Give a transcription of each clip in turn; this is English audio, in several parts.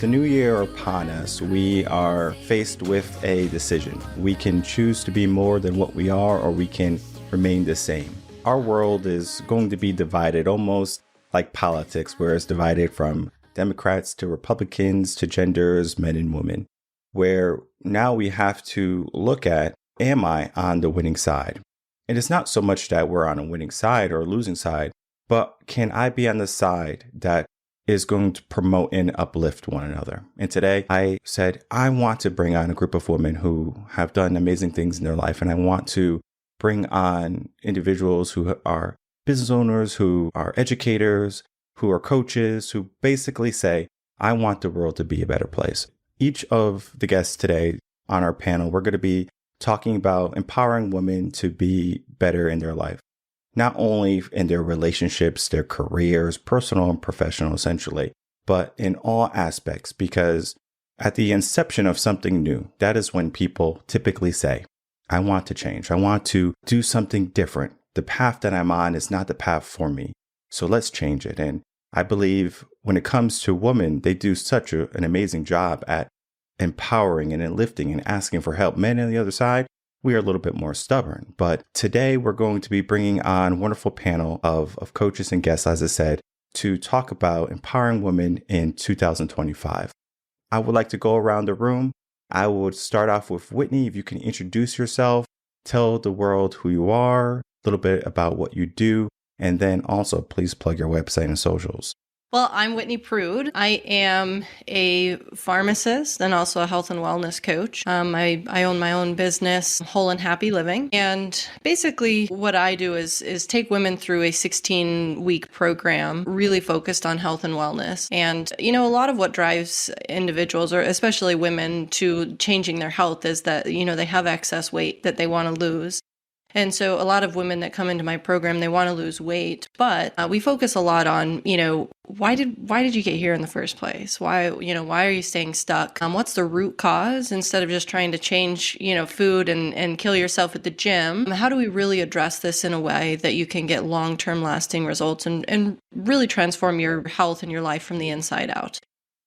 the new year upon us, we are faced with a decision. We can choose to be more than what we are, or we can remain the same. Our world is going to be divided almost like politics, where it's divided from Democrats to Republicans to genders, men and women, where now we have to look at, am I on the winning side? And it's not so much that we're on a winning side or a losing side, but can I be on the side that is going to promote and uplift one another? And today I said, I want to bring on a group of women who have done amazing things in their life. And I want to bring on individuals who are business owners, who are educators, who are coaches, who basically say, I want the world to be a better place. Each of the guests today on our panel, we're going to be talking about empowering women to be better in their life, not only in their relationships, their careers, personal and professional, essentially, but in all aspects, because at the inception of something new, that is when people typically say, I want to change. I want to do something different. The path that I'm on is not the path for me. So let's change it. And I believe when it comes to women, they do such an amazing job at empowering and lifting and asking for help. Men on the other side, we are a little bit more stubborn. But today we're going to be bringing on a wonderful panel of coaches and guests, as I said, to talk about empowering women in 2025. I would like to go around the room. I would start off with Whitney. If you can introduce yourself, tell the world who you are, a little bit about what you do, and then also please plug your website and socials. Well, I'm Whitney Prude. I am a pharmacist and also a health and wellness coach. I own my own business, Whole and Happy Living. And basically what I do is take women through a 16-week program really focused on health and wellness. And, a lot of what drives individuals, or especially women, to changing their health is that, they have excess weight that they want to lose. And so a lot of women that come into my program, they want to lose weight, but we focus a lot on, why did you get here in the first place? Why are you staying stuck? What's the root cause? Instead of just trying to change, food and kill yourself at the gym, how do we really address this in a way that you can get long-term lasting results and really transform your health and your life from the inside out?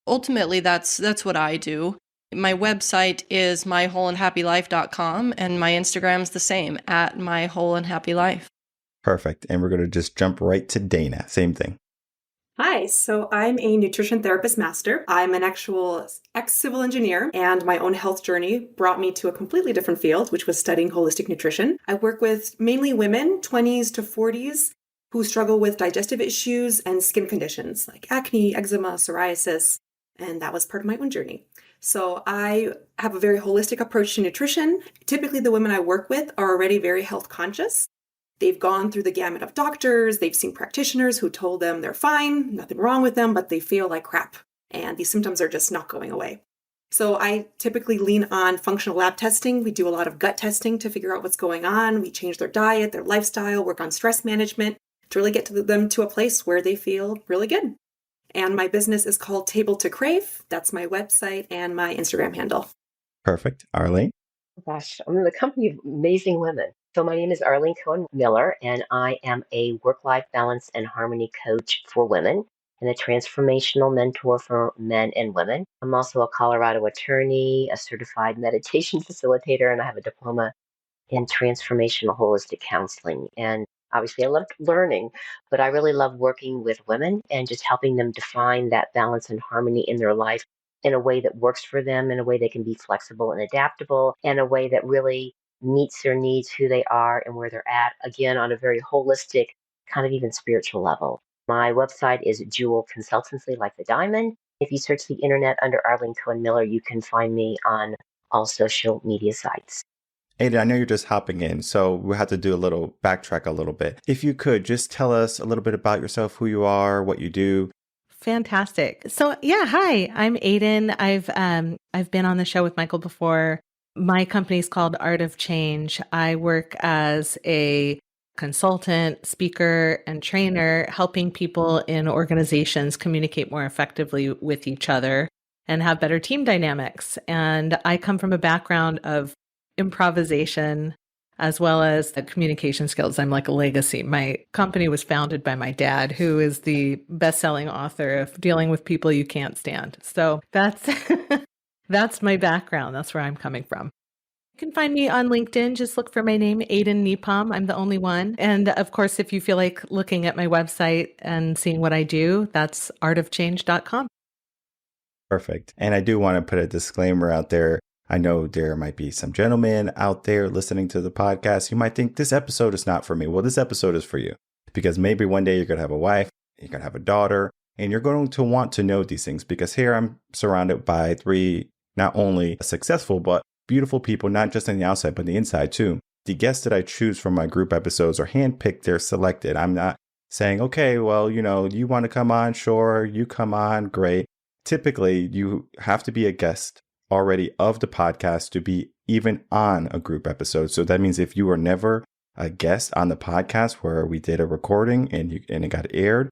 Ultimately, that's what I do. My website is mywholeandhappylife.com, and my Instagram's the same, at mywholeandhappylife. Perfect. And we're going to just jump right to Daina. Same thing. Hi, so I'm a nutrition therapist master. I'm an actual ex-civil engineer, and my own health journey brought me to a completely different field, which was studying holistic nutrition. I work with mainly women, 20s to 40s, who struggle with digestive issues and skin conditions like acne, eczema, psoriasis, and that was part of my own journey. So I have a very holistic approach to nutrition. Typically, the women I work with are already very health conscious. They've gone through the gamut of doctors. They've seen practitioners who told them they're fine, nothing wrong with them, but they feel like crap. And these symptoms are just not going away. So I typically lean on functional lab testing. We do a lot of gut testing to figure out what's going on. We change their diet, their lifestyle, work on stress management to really get them to a place where they feel really good. And my business is called Table to Crave. That's my website and my Instagram handle. Perfect. Arlene? Oh gosh, I'm in the company of amazing women. So my name is Arlene Cohen Miller, and I am a work-life balance and harmony coach for women and a transformational mentor for men and women. I'm also a Colorado attorney, a certified meditation facilitator, and I have a diploma in transformational holistic counseling. And obviously, I love learning, but I really love working with women and just helping them define that balance and harmony in their life in a way that works for them, in a way they can be flexible and adaptable, and a way that really meets their needs, who they are and where they're at, again, on a very holistic, kind of even spiritual level. My website is Jewel Consultancy, like the diamond. If you search the internet under Arlene Cohen Miller, you can find me on all social media sites. Aden, I know you're just hopping in, so we'll have to do backtrack a little bit. If you could just tell us a little bit about yourself, who you are, what you do. Fantastic. So hi, I'm Aden. I've been on the show with Michael before. My company is called Art of Change. I work as a consultant, speaker, and trainer, helping people in organizations communicate more effectively with each other and have better team dynamics. And I come from a background of improvisation, as well as the communication skills. I'm like a legacy. My company was founded by my dad, who is the best-selling author of Dealing with People You Can't Stand. So that's that's my background. That's where I'm coming from. You can find me on LinkedIn. Just look for my name, Aden Nepom. I'm the only one. And of course, if you feel like looking at my website and seeing what I do, that's artofchange.com. Perfect. And I do want to put a disclaimer out there. I know there might be some gentlemen out there listening to the podcast. You might think this episode is not for me. Well, this episode is for you because maybe one day you're going to have a wife, you're going to have a daughter, and you're going to want to know these things because here I'm surrounded by three, not only successful, but beautiful people, not just on the outside, but the inside too. The guests that I choose from my group episodes are handpicked. They're selected. I'm not saying, okay, well, you want to come on? Sure. You come on. Great. Typically, you have to be a guest already of the podcast to be even on a group episode. So that means if you were never a guest on the podcast where we did a recording and it got aired,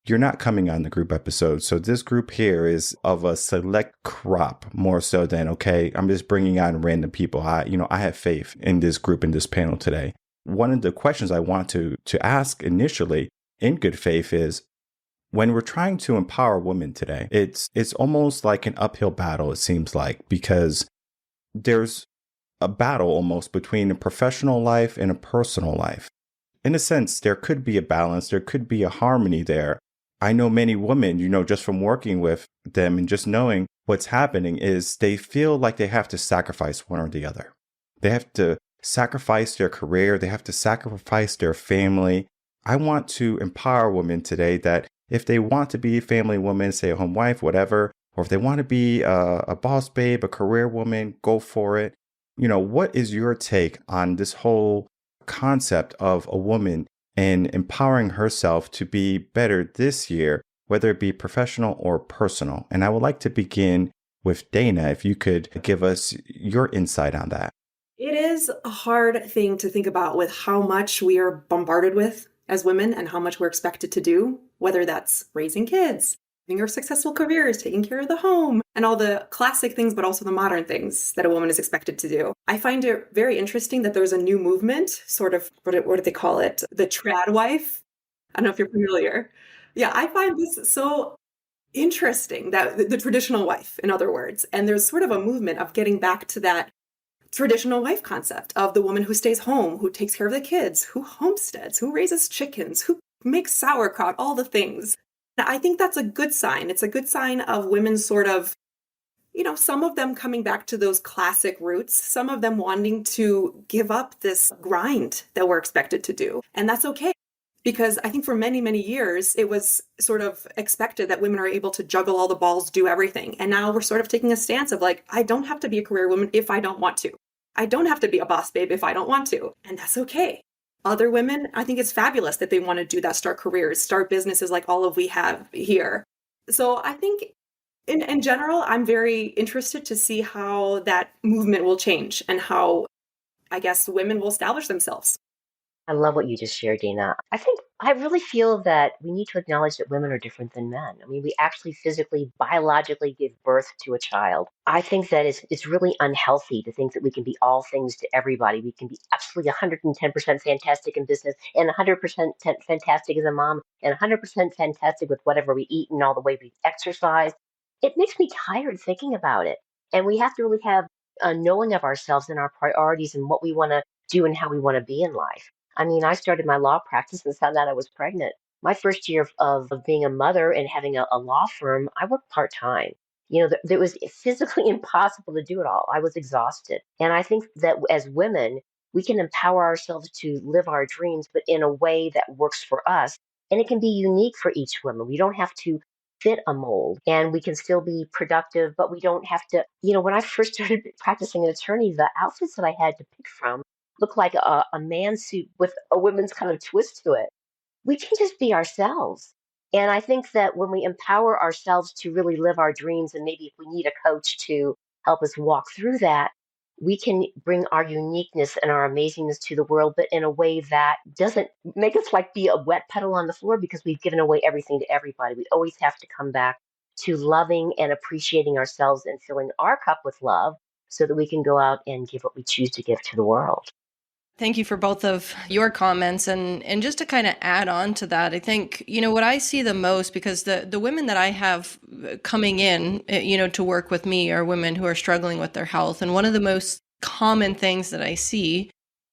you're not coming on the group episode. So this group here is of a select crop more so than, okay, I'm just bringing on random people. I have faith in this group, in this panel today. One of the questions I want to ask initially in good faith is, when we're trying to empower women today, it's almost like an uphill battle, it seems like, because there's a battle almost between a professional life and a personal life. In a sense, there could be a balance, there could be a harmony there. I know many women, just from working with them and just knowing what's happening is they feel like they have to sacrifice one or the other. They have to sacrifice their career, they have to sacrifice their family. I want to empower women today that if they want to be a family woman, stay-at-home wife, whatever, or if they want to be a boss babe, a career woman, go for it. What is your take on this whole concept of a woman and empowering herself to be better this year, whether it be professional or personal? And I would like to begin with Daina, if you could give us your insight on that. It is a hard thing to think about with how much we are bombarded with as women and how much we're expected to do, whether that's raising kids, having our successful careers, taking care of the home, and all the classic things, but also the modern things that a woman is expected to do. I find it very interesting that there's a new movement, sort of, what do they call it? The trad wife. I don't know if you're familiar. Yeah, I find this so interesting, that the traditional wife, in other words. And there's sort of a movement of getting back to that traditional wife concept of the woman who stays home, who takes care of the kids, who homesteads, who raises chickens, who makes sauerkraut, all the things. I think that's a good sign. It's a good sign of women sort of, some of them coming back to those classic roots, some of them wanting to give up this grind that we're expected to do. And that's okay. Because I think for many, many years, it was sort of expected that women are able to juggle all the balls, do everything. And now we're sort of taking a stance of like, I don't have to be a career woman if I don't want to. I don't have to be a boss babe if I don't want to. And that's okay. Other women, I think it's fabulous that they want to do that, start careers, start businesses like all of we have here. So I think in general, I'm very interested to see how that movement will change and how, I guess, women will establish themselves. I love what you just shared, Dana. I really feel that we need to acknowledge that women are different than men. I mean, we actually physically, biologically give birth to a child. I think that it's really unhealthy to think that we can be all things to everybody. We can be absolutely 110% fantastic in business and 100% fantastic as a mom and 100% fantastic with whatever we eat and all the way we exercise. It makes me tired thinking about it. And we have to really have a knowing of ourselves and our priorities and what we want to do and how we want to be in life. I mean, I started my law practice and found out I was pregnant. My first year of being a mother and having a law firm, I worked part-time. It was physically impossible to do it all. I was exhausted. And I think that as women, we can empower ourselves to live our dreams, but in a way that works for us. And it can be unique for each woman. We don't have to fit a mold and we can still be productive, but we don't have to, when I first started practicing an attorney, the outfits that I had to pick from look like a man suit with a women's kind of twist to it. We can just be ourselves. And I think that when we empower ourselves to really live our dreams, and maybe if we need a coach to help us walk through that, we can bring our uniqueness and our amazingness to the world, but in a way that doesn't make us like be a wet puddle on the floor because we've given away everything to everybody. We always have to come back to loving and appreciating ourselves and filling our cup with love so that we can go out and give what we choose to give to the world. Thank you for both of your comments. And just to kind of add on to that, I think, what I see the most, because the women that I have coming in, to work with me are women who are struggling with their health. And one of the most common things that I see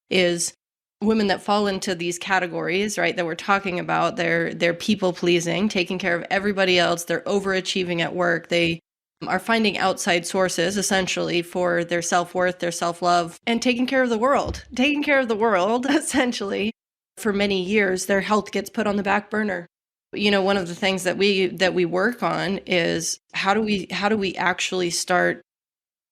is women that fall into these categories, right, that we're talking about. They're people pleasing, taking care of everybody else. They're overachieving at work. They are finding outside sources essentially for their self-worth, their self-love, and taking care of the world. Taking care of the world, essentially. For many years, their health gets put on the back burner. One of the things that we work on is how do we actually start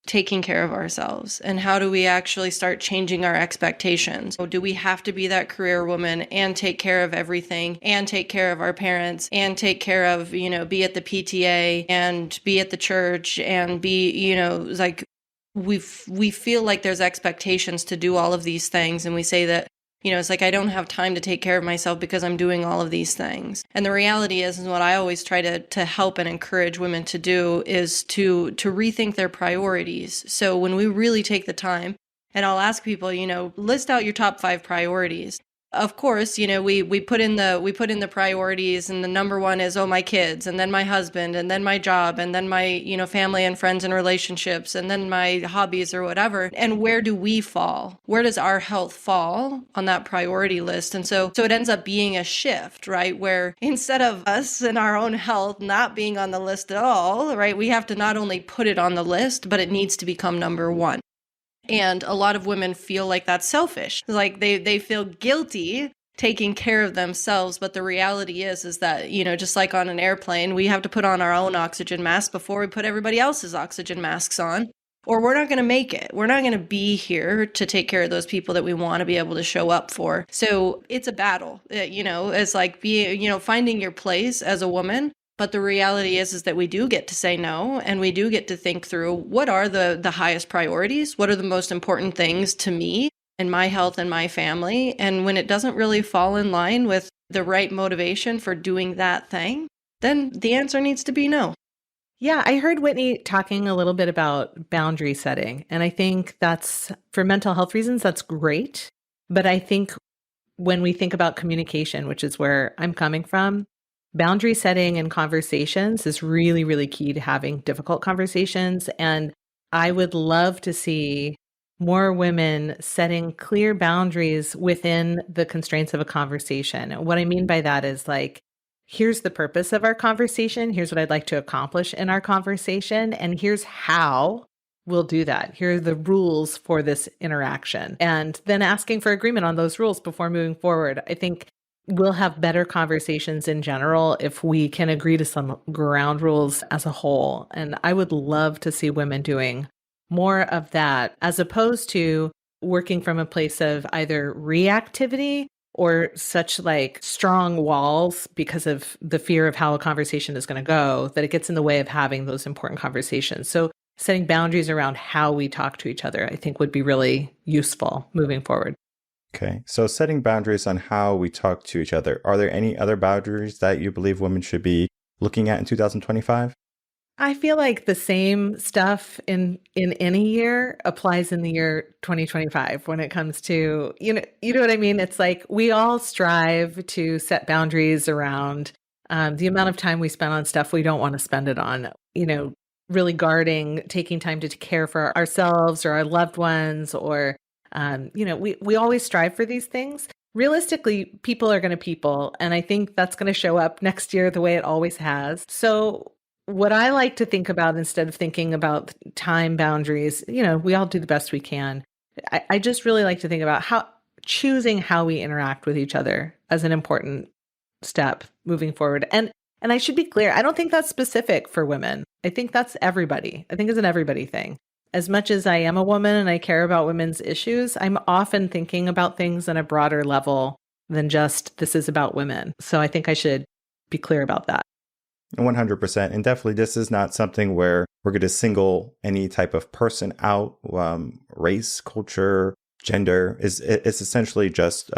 taking care of ourselves, and how do we actually start changing our expectations? Do we have to be that career woman and take care of everything and take care of our parents and take care of, be at the PTA and be at the church and be, like we feel like there's expectations to do all of these things. And we say that, it's like, I don't have time to take care of myself because I'm doing all of these things. And the reality is what I always try to help and encourage women to do is to rethink their priorities. So when we really take the time, and I'll ask people, list out your top 5 priorities. Of course, we put in the priorities, and the number one is, my kids, and then my husband, and then my job, and then my, family and friends and relationships, and then my hobbies or whatever. And where do we fall? Where does our health fall on that priority list? And so it ends up being a shift, right? Where instead of us and our own health not being on the list at all, right, we have to not only put it on the list, but it needs to become number one. And a lot of women feel like that's selfish. Like they feel guilty taking care of themselves. But the reality is that, just like on an airplane, we have to put on our own oxygen mask before we put everybody else's oxygen masks on, or we're not going to make it. We're not going to be here to take care of those people that we want to be able to show up for. So it's a battle, it's like being, finding your place as a woman. But the reality is that we do get to say no, and we do get to think through what are the highest priorities, what are the most important things to me and my health and my family. And when it doesn't really fall in line with the right motivation for doing that thing, then the answer needs to be no. Yeah, I heard Whitney talking a little bit about boundary setting. And I think that's, for mental health reasons, that's great. But I think when we think about communication, which is where I'm coming from, boundary setting and conversations is really, really key to having difficult conversations. And I would love to see more women setting clear boundaries within the constraints of a conversation. What I mean by that is like, here's the purpose of our conversation. Here's what I'd like to accomplish in our conversation. And here's how we'll do that. Here are the rules for this interaction. And then asking for agreement on those rules before moving forward. I think we'll have better conversations in general if we can agree to some ground rules as a whole. And I would love to see women doing more of that, as opposed to working from a place of either reactivity or such like strong walls because of the fear of how a conversation is going to go, that it gets in the way of having those important conversations. So setting boundaries around how we talk to each other, I think would be really useful moving forward. Okay, so setting boundaries on how we talk to each other. Are there any other boundaries that you believe women should be looking at in 2025? I feel like the same stuff in any year applies in the year 2025 when it comes to, you know what I mean? It's like we all strive to set boundaries around the amount of time we spend on stuff we don't want to spend it on, really guarding, taking time to care for ourselves or our loved ones, or we always strive for these things. Realistically, people are going to people. And I think that's going to show up next year the way it always has. So what I like to think about, instead of thinking about time boundaries, we all do the best we can. I just really like to think about choosing how we interact with each other as an important step moving forward. And I should be clear, I don't think that's specific for women. I think that's everybody. I think it's an everybody thing. As much as I am a woman and I care about women's issues, I'm often thinking about things on a broader level than just this is about women. So I think I should be clear about that. 100%. And definitely, this is not something where we're going to single any type of person out. Race, culture, gender it's essentially just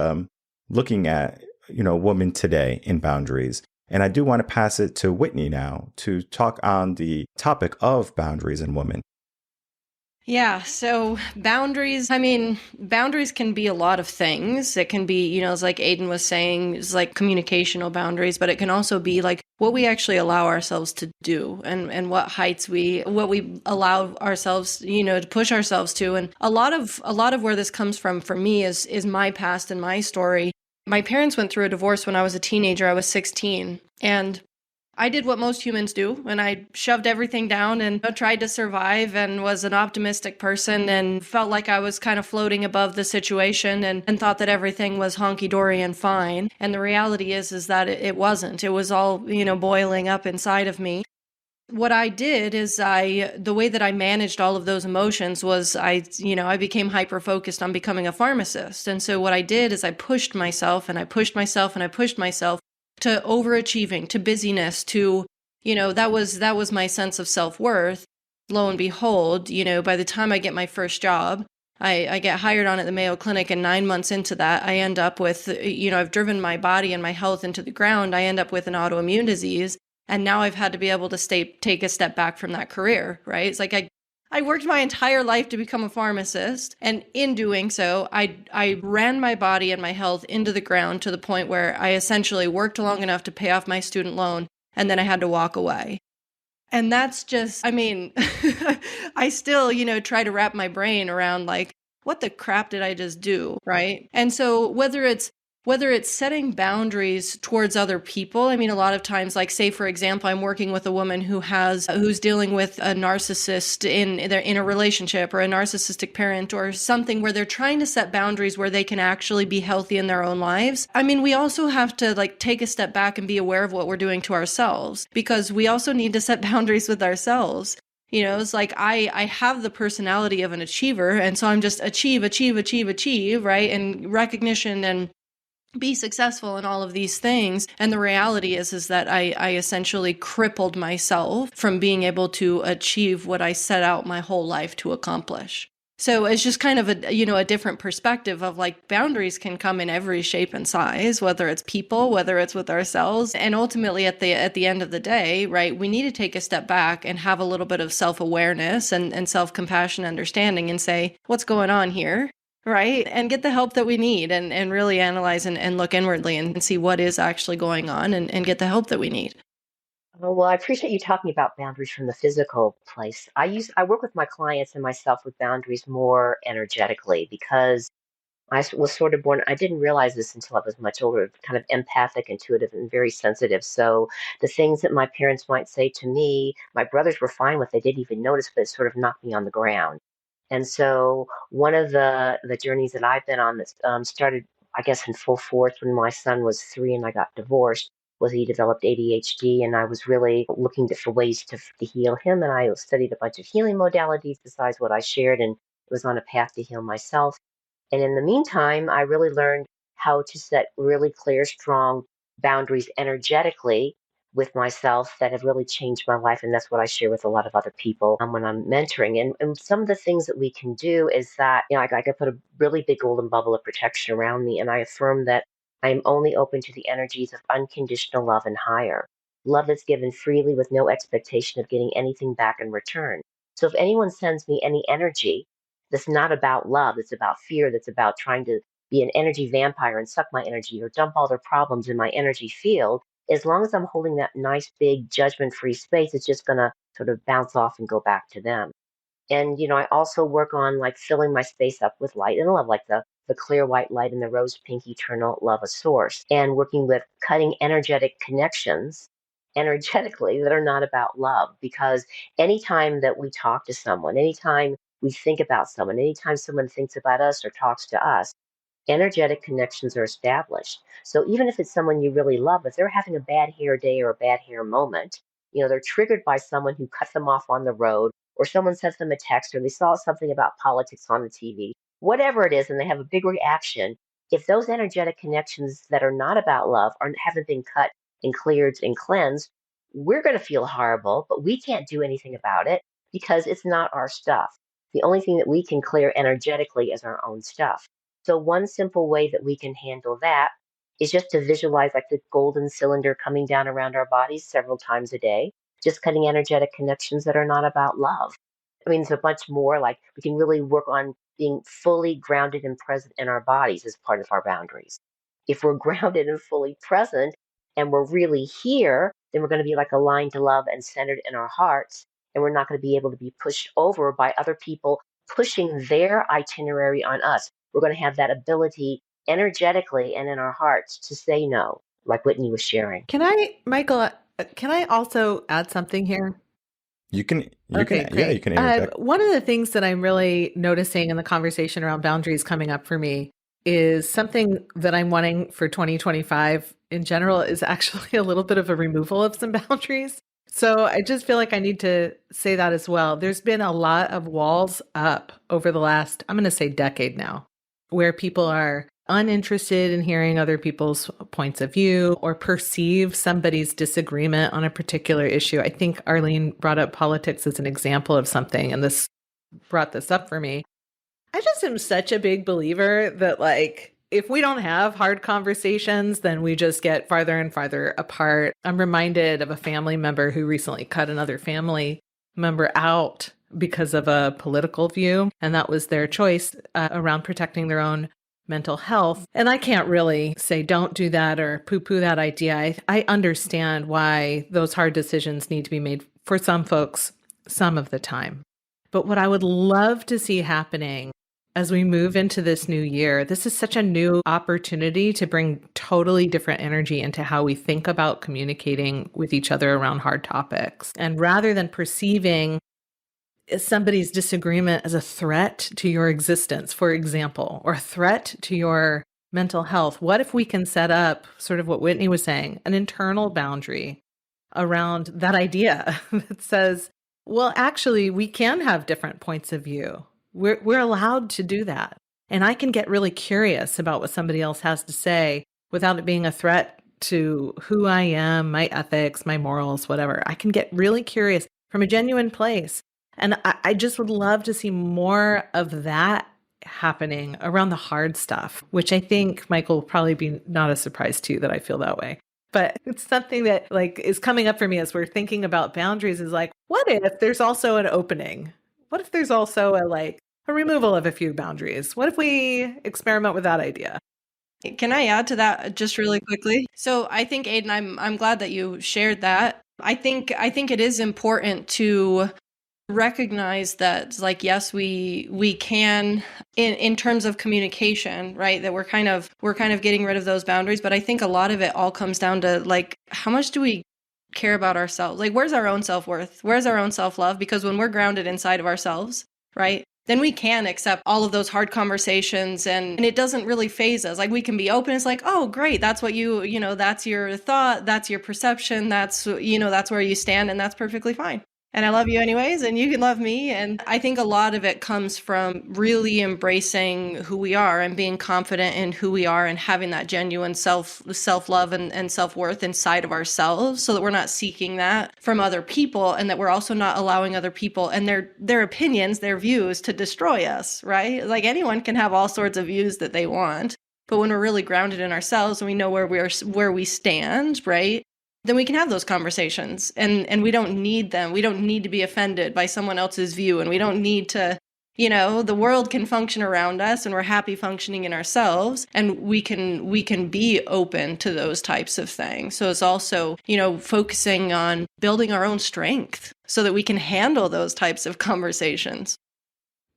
looking at, women today in boundaries. And I do want to pass it to Whitney now to talk on the topic of boundaries in women. Yeah, so boundaries, I mean, boundaries can be a lot of things. It can be, as like Aden was saying, it's like communicational boundaries, but it can also be like what we actually allow ourselves to do and what heights what we allow ourselves, to push ourselves to. And a lot of where this comes from for me is my past and my story. My parents went through a divorce when I was a teenager. I was 16. And I did what most humans do, and I shoved everything down and tried to survive and was an optimistic person and felt like I was kind of floating above the situation and thought that everything was honky-dory and fine. And the reality is that it wasn't. It was all, boiling up inside of me. What I did is the way that I managed all of those emotions was I became hyper focused on becoming a pharmacist. And so what I did is I pushed myself and I pushed myself and I pushed myself to overachieving, to busyness, to, that was my sense of self-worth. Lo and behold, by the time I get my first job, I get hired on at the Mayo Clinic, and 9 months into that, I end up with, I've driven my body and my health into the ground. I end up with an autoimmune disease. And now I've had to be able to take a step back from that career, right? It's like I worked my entire life to become a pharmacist. And in doing so, I ran my body and my health into the ground to the point where I essentially worked long enough to pay off my student loan. And then I had to walk away. And that's just, I mean, I still, try to wrap my brain around like, what the crap did I just do? Right. And so whether it's setting boundaries towards other people, I mean, a lot of times, like say, for example, I'm working with a woman who's dealing with a narcissist in a relationship, or a narcissistic parent or something, where they're trying to set boundaries where they can actually be healthy in their own lives. I mean, we also have to like take a step back and be aware of what we're doing to ourselves, because we also need to set boundaries with ourselves. It's like I have the personality of an achiever, and so I'm just achieve, right? And recognition and be successful in all of these things. And the reality is that I essentially crippled myself from being able to achieve what I set out my whole life to accomplish. So it's just kind of a different perspective of like boundaries can come in every shape and size, whether it's people, whether it's with ourselves. And ultimately at the end of the day, right, we need to take a step back and have a little bit of self-awareness and self-compassion, understanding, and say, what's going on here? Right. And get the help that we need, and really analyze and look inwardly and see what is actually going on, and get the help that we need. Oh, well, I appreciate you talking about boundaries from the physical place. I work with my clients and myself with boundaries more energetically, because was sort of born, I didn't realize this until I was much older, kind of empathic, intuitive, and very sensitive. So the things that my parents might say to me, my brothers were fine with. They didn't even notice, but it sort of knocked me on the ground. And so one of the journeys that I've been on that started, I guess, in full force when my son was 3 and I got divorced, was he developed ADHD, and I was really looking for ways to heal him. And I studied a bunch of healing modalities besides what I shared, and was on a path to heal myself. And in the meantime, I really learned how to set really clear, strong boundaries energetically with myself that have really changed my life. And that's what I share with a lot of other people when I'm mentoring. And some of the things that we can do is that, I could put a really big golden bubble of protection around me. And I affirm that I am only open to the energies of unconditional love and higher. Love that's given freely with no expectation of getting anything back in return. So if anyone sends me any energy that's not about love, that's about fear, that's about trying to be an energy vampire and suck my energy or dump all their problems in my energy field, as long as I'm holding that nice, big, judgment free space, it's just going to sort of bounce off and go back to them. And, I also work on like filling my space up with light and love, like the clear white light and the rose pink eternal love of source, and working with cutting energetic connections energetically that are not about love. Because anytime that we talk to someone, anytime we think about someone, anytime someone thinks about us or talks to us, energetic connections are established. So even if it's someone you really love, if they're having a bad hair day or a bad hair moment, they're triggered by someone who cut them off on the road, or someone sent them a text, or they saw something about politics on the TV, whatever it is, and they have a big reaction. If those energetic connections that are not about love haven't been cut and cleared and cleansed, we're going to feel horrible, but we can't do anything about it because it's not our stuff. The only thing that we can clear energetically is our own stuff. So one simple way that we can handle that is just to visualize like the golden cylinder coming down around our bodies several times a day, just cutting energetic connections that are not about love. I mean, there's a bunch more. Like we can really work on being fully grounded and present in our bodies as part of our boundaries. If we're grounded and fully present and we're really here, then we're going to be like aligned to love and centered in our hearts. And we're not going to be able to be pushed over by other people pushing their itinerary on us. We're going to have that ability energetically and in our hearts to say no, like Whitney was sharing. Michael, can I also add something here? Okay, yeah, you can interject. One of the things that I'm really noticing in the conversation around boundaries coming up for me is something that I'm wanting for 2025 in general is actually a little bit of a removal of some boundaries. So I just feel like I need to say that as well. There's been a lot of walls up over the last, I'm going to say decade now, where people are uninterested in hearing other people's points of view or perceive somebody's disagreement on a particular issue. I think Arlene brought up politics as an example of something, and this brought this up for me. I just am such a big believer that, like, if we don't have hard conversations, then we just get farther and farther apart. I'm reminded of a family member who recently cut another family member out because of a political view, and that was their choice around protecting their own mental health. And I can't really say don't do that or poo-poo that idea. I understand why those hard decisions need to be made for some folks some of the time. But what I would love to see happening as we move into this new year, this is such a new opportunity to bring totally different energy into how we think about communicating with each other around hard topics. And rather than perceiving somebody's disagreement as a threat to your existence, for example, or a threat to your mental health, what if we can set up sort of what Whitney was saying, an internal boundary around that idea that says, well, actually, we can have different points of view. We're allowed to do that. And I can get really curious about what somebody else has to say without it being a threat to who I am, my ethics, my morals, whatever. I can get really curious from a genuine place. And I just would love to see more of that happening around the hard stuff, which I think Michael will probably be not a surprise to you that I feel that way. But it's something that like is coming up for me as we're thinking about boundaries is like, what if there's also an opening? What if there's also a removal of a few boundaries? What if we experiment with that idea? Can I add to that just really quickly? So I think, Aden, I'm glad that you shared that. I think it is important to recognize that, like, yes, we can in terms of communication, right, that we're kind of getting rid of those boundaries, but I think a lot of it all comes down to, like, how much do we care about ourselves? Like, where's our own self-worth? Where's our own self-love? Because when we're grounded inside of ourselves, right, then we can accept all of those hard conversations and it doesn't really faze us. Like, we can be open. It's like, oh, great. That's what you know, that's your thought. That's your perception. That's, that's where you stand, and that's perfectly fine. And I love you anyways, and you can love me. And I think a lot of it comes from really embracing who we are and being confident in who we are and having that genuine self-love and self-worth inside of ourselves, so that we're not seeking that from other people, and that we're also not allowing other people and their opinions, their views to destroy us, right? Like, anyone can have all sorts of views that they want, but when we're really grounded in ourselves and we know where we stand, right, then we can have those conversations, and we don't need them. We don't need to be offended by someone else's view, and we don't need to, the world can function around us, and we're happy functioning in ourselves, and we can be open to those types of things. So it's also, focusing on building our own strength so that we can handle those types of conversations.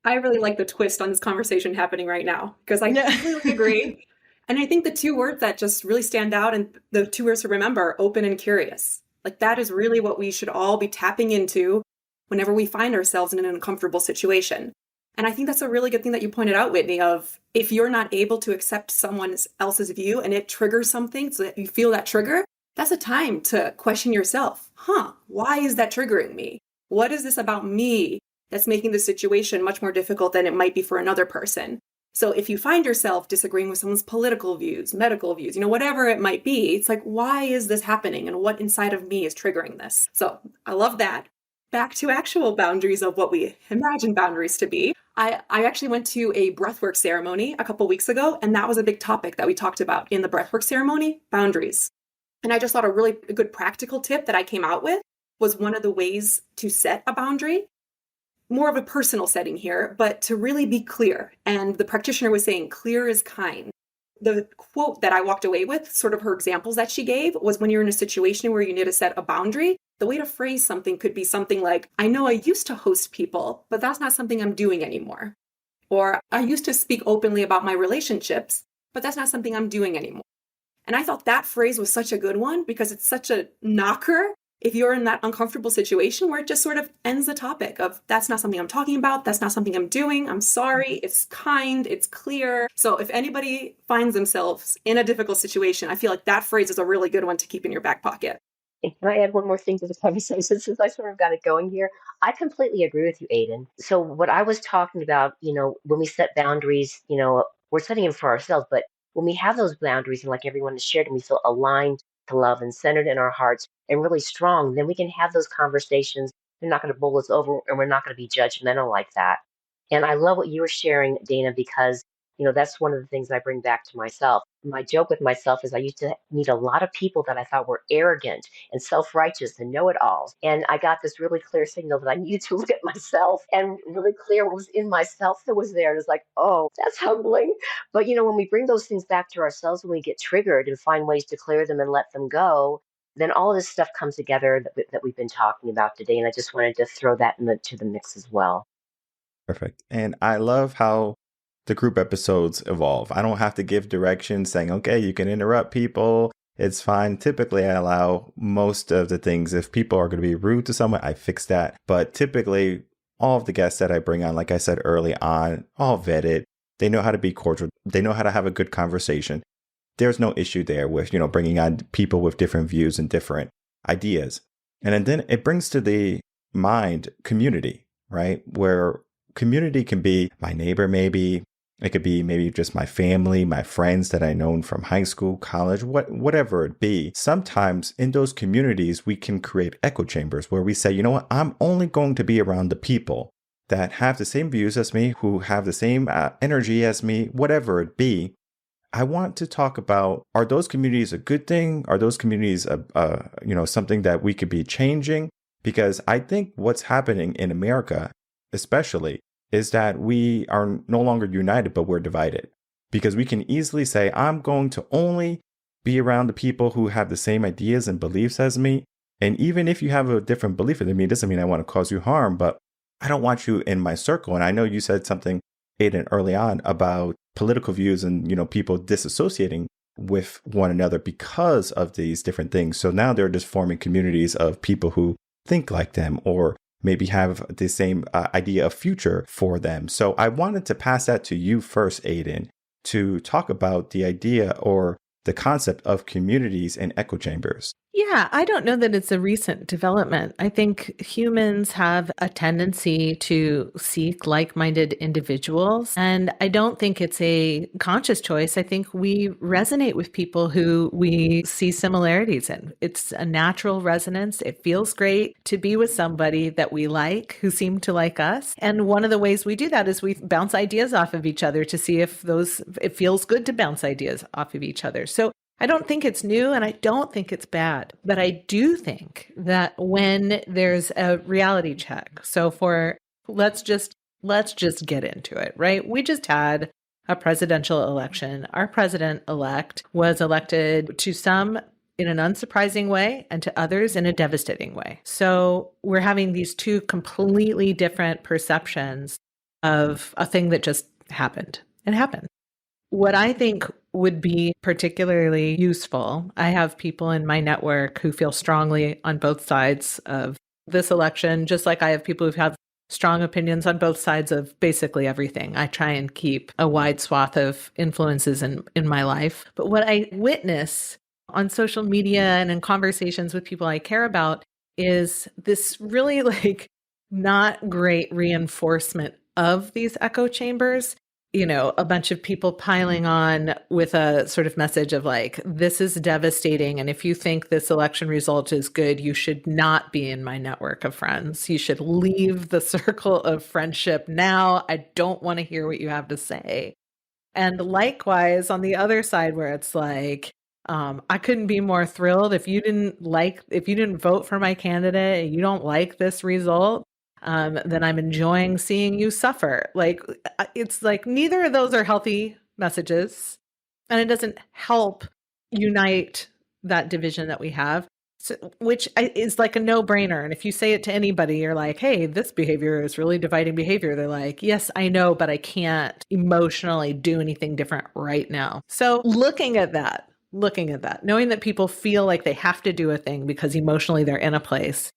I really like the twist on this conversation happening right now, because I completely agree. And I think the two words that just really stand out, and the two words to remember, are open and curious. Like, that is really what we should all be tapping into whenever we find ourselves in an uncomfortable situation. And I think that's a really good thing that you pointed out, Whitney, of if you're not able to accept someone else's view and it triggers something so that you feel that trigger, that's a time to question yourself. Why is that triggering me? What is this about me that's making the situation much more difficult than it might be for another person? So if you find yourself disagreeing with someone's political views, medical views, whatever it might be, it's like, why is this happening? And what inside of me is triggering this? So I love that. Back to actual boundaries of what we imagine boundaries to be. I actually went to a breathwork ceremony a couple weeks ago, and that was a big topic that we talked about in the breathwork ceremony, boundaries. And I just thought a really good practical tip that I came out with was one of the ways to set a boundary more of a personal setting here, but to really be clear. And the practitioner was saying, clear is kind. The quote that I walked away with, sort of her examples that she gave, was when you're in a situation where you need to set a boundary, the way to phrase something could be something like, I know I used to host people, but that's not something I'm doing anymore. Or I used to speak openly about my relationships, but that's not something I'm doing anymore. And I thought that phrase was such a good one because it's such a knocker if you're in that uncomfortable situation where it just sort of ends the topic of, that's not something I'm talking about, that's not something I'm doing, I'm sorry, it's kind, it's clear. So if anybody finds themselves in a difficult situation, I feel like that phrase is a really good one to keep in your back pocket. And can I add one more thing to the conversation since I sort of got it going here? I completely agree with you, Aden. So what I was talking about, when we set boundaries, we're setting them for ourselves, but when we have those boundaries and like everyone has shared and we feel aligned to love and centered in our hearts and really strong, then we can have those conversations. They're not going to bowl us over and we're not going to be judgmental like that. And I love what you were sharing, Dana, because that's one of the things I bring back to myself. My joke with myself is I used to meet a lot of people that I thought were arrogant and self-righteous and know-it-alls. And I got this really clear signal that I needed to look at myself and really clear what was in myself that was there. And it's like, oh, that's humbling. But, when we bring those things back to ourselves, when we get triggered and find ways to clear them and let them go, then all of this stuff comes together that we've been talking about today. And I just wanted to throw that into the mix as well. Perfect. And I love how the group episodes evolve. I don't have to give directions saying, okay, you can interrupt people. It's fine. Typically, I allow most of the things. If people are going to be rude to someone, I fix that. But typically, all of the guests that I bring on, like I said early on, all vetted. They know how to be cordial. They know how to have a good conversation. There's no issue there with, bringing on people with different views and different ideas. And then it brings to the mind community, right? Where community can be my neighbor, maybe. It could be maybe just my family, my friends that I known from high school, college, whatever it be. Sometimes in those communities, we can create echo chambers where we say, you know what, I'm only going to be around the people that have the same views as me, who have the same energy as me, whatever it be. I want to talk about, are those communities a good thing? Are those communities, something that we could be changing? Because I think what's happening in America, especially, is that we are no longer united, but we're divided. Because we can easily say, I'm going to only be around the people who have the same ideas and beliefs as me. And even if you have a different belief than me, it doesn't mean I want to cause you harm, but I don't want you in my circle. And I know you said something, Aden, early on about political views and, people disassociating with one another because of these different things. So now they're just forming communities of people who think like them or maybe have the same idea of future for them. So I wanted to pass that to you first, Aden, to talk about the idea or the concept of communities and echo chambers. Yeah, I don't know that it's a recent development. I think humans have a tendency to seek like-minded individuals, and I don't think it's a conscious choice. I think we resonate with people who we see similarities in. It's a natural resonance. It feels great to be with somebody that we like, who seem to like us. And one of the ways we do that is we bounce ideas off of each other to see if it feels good to bounce ideas off of each other. So I don't think it's new and I don't think it's bad, but I do think that when there's a reality check, so let's just get into it, right? We just had a presidential election. Our president-elect was elected to some in an unsurprising way and to others in a devastating way. So we're having these two completely different perceptions of a thing that just happened. It happened. What I think would be particularly useful, I have people in my network who feel strongly on both sides of this election, just like I have people who have strong opinions on both sides of basically everything. I try and keep a wide swath of influences in my life. But what I witness on social media and in conversations with people I care about is this really not great reinforcement of these echo chambers. A bunch of people piling on with a sort of message of this is devastating. And if you think this election result is good, you should not be in my network of friends. You should leave the circle of friendship now. I don't want to hear what you have to say. And likewise, on the other side, where it's I couldn't be more thrilled if you didn't vote for my candidate, you don't like this result. then I'm enjoying seeing you suffer. Like, it's like neither of those are healthy messages, and it doesn't help unite that division that we have. So, which is like a no-brainer. And if you say it to anybody, you're like, hey, this behavior is really dividing behavior. They're like, yes, I know, but I can't emotionally do anything different right now. So looking at that, knowing that people feel like they have to do a thing because emotionally they're in a place,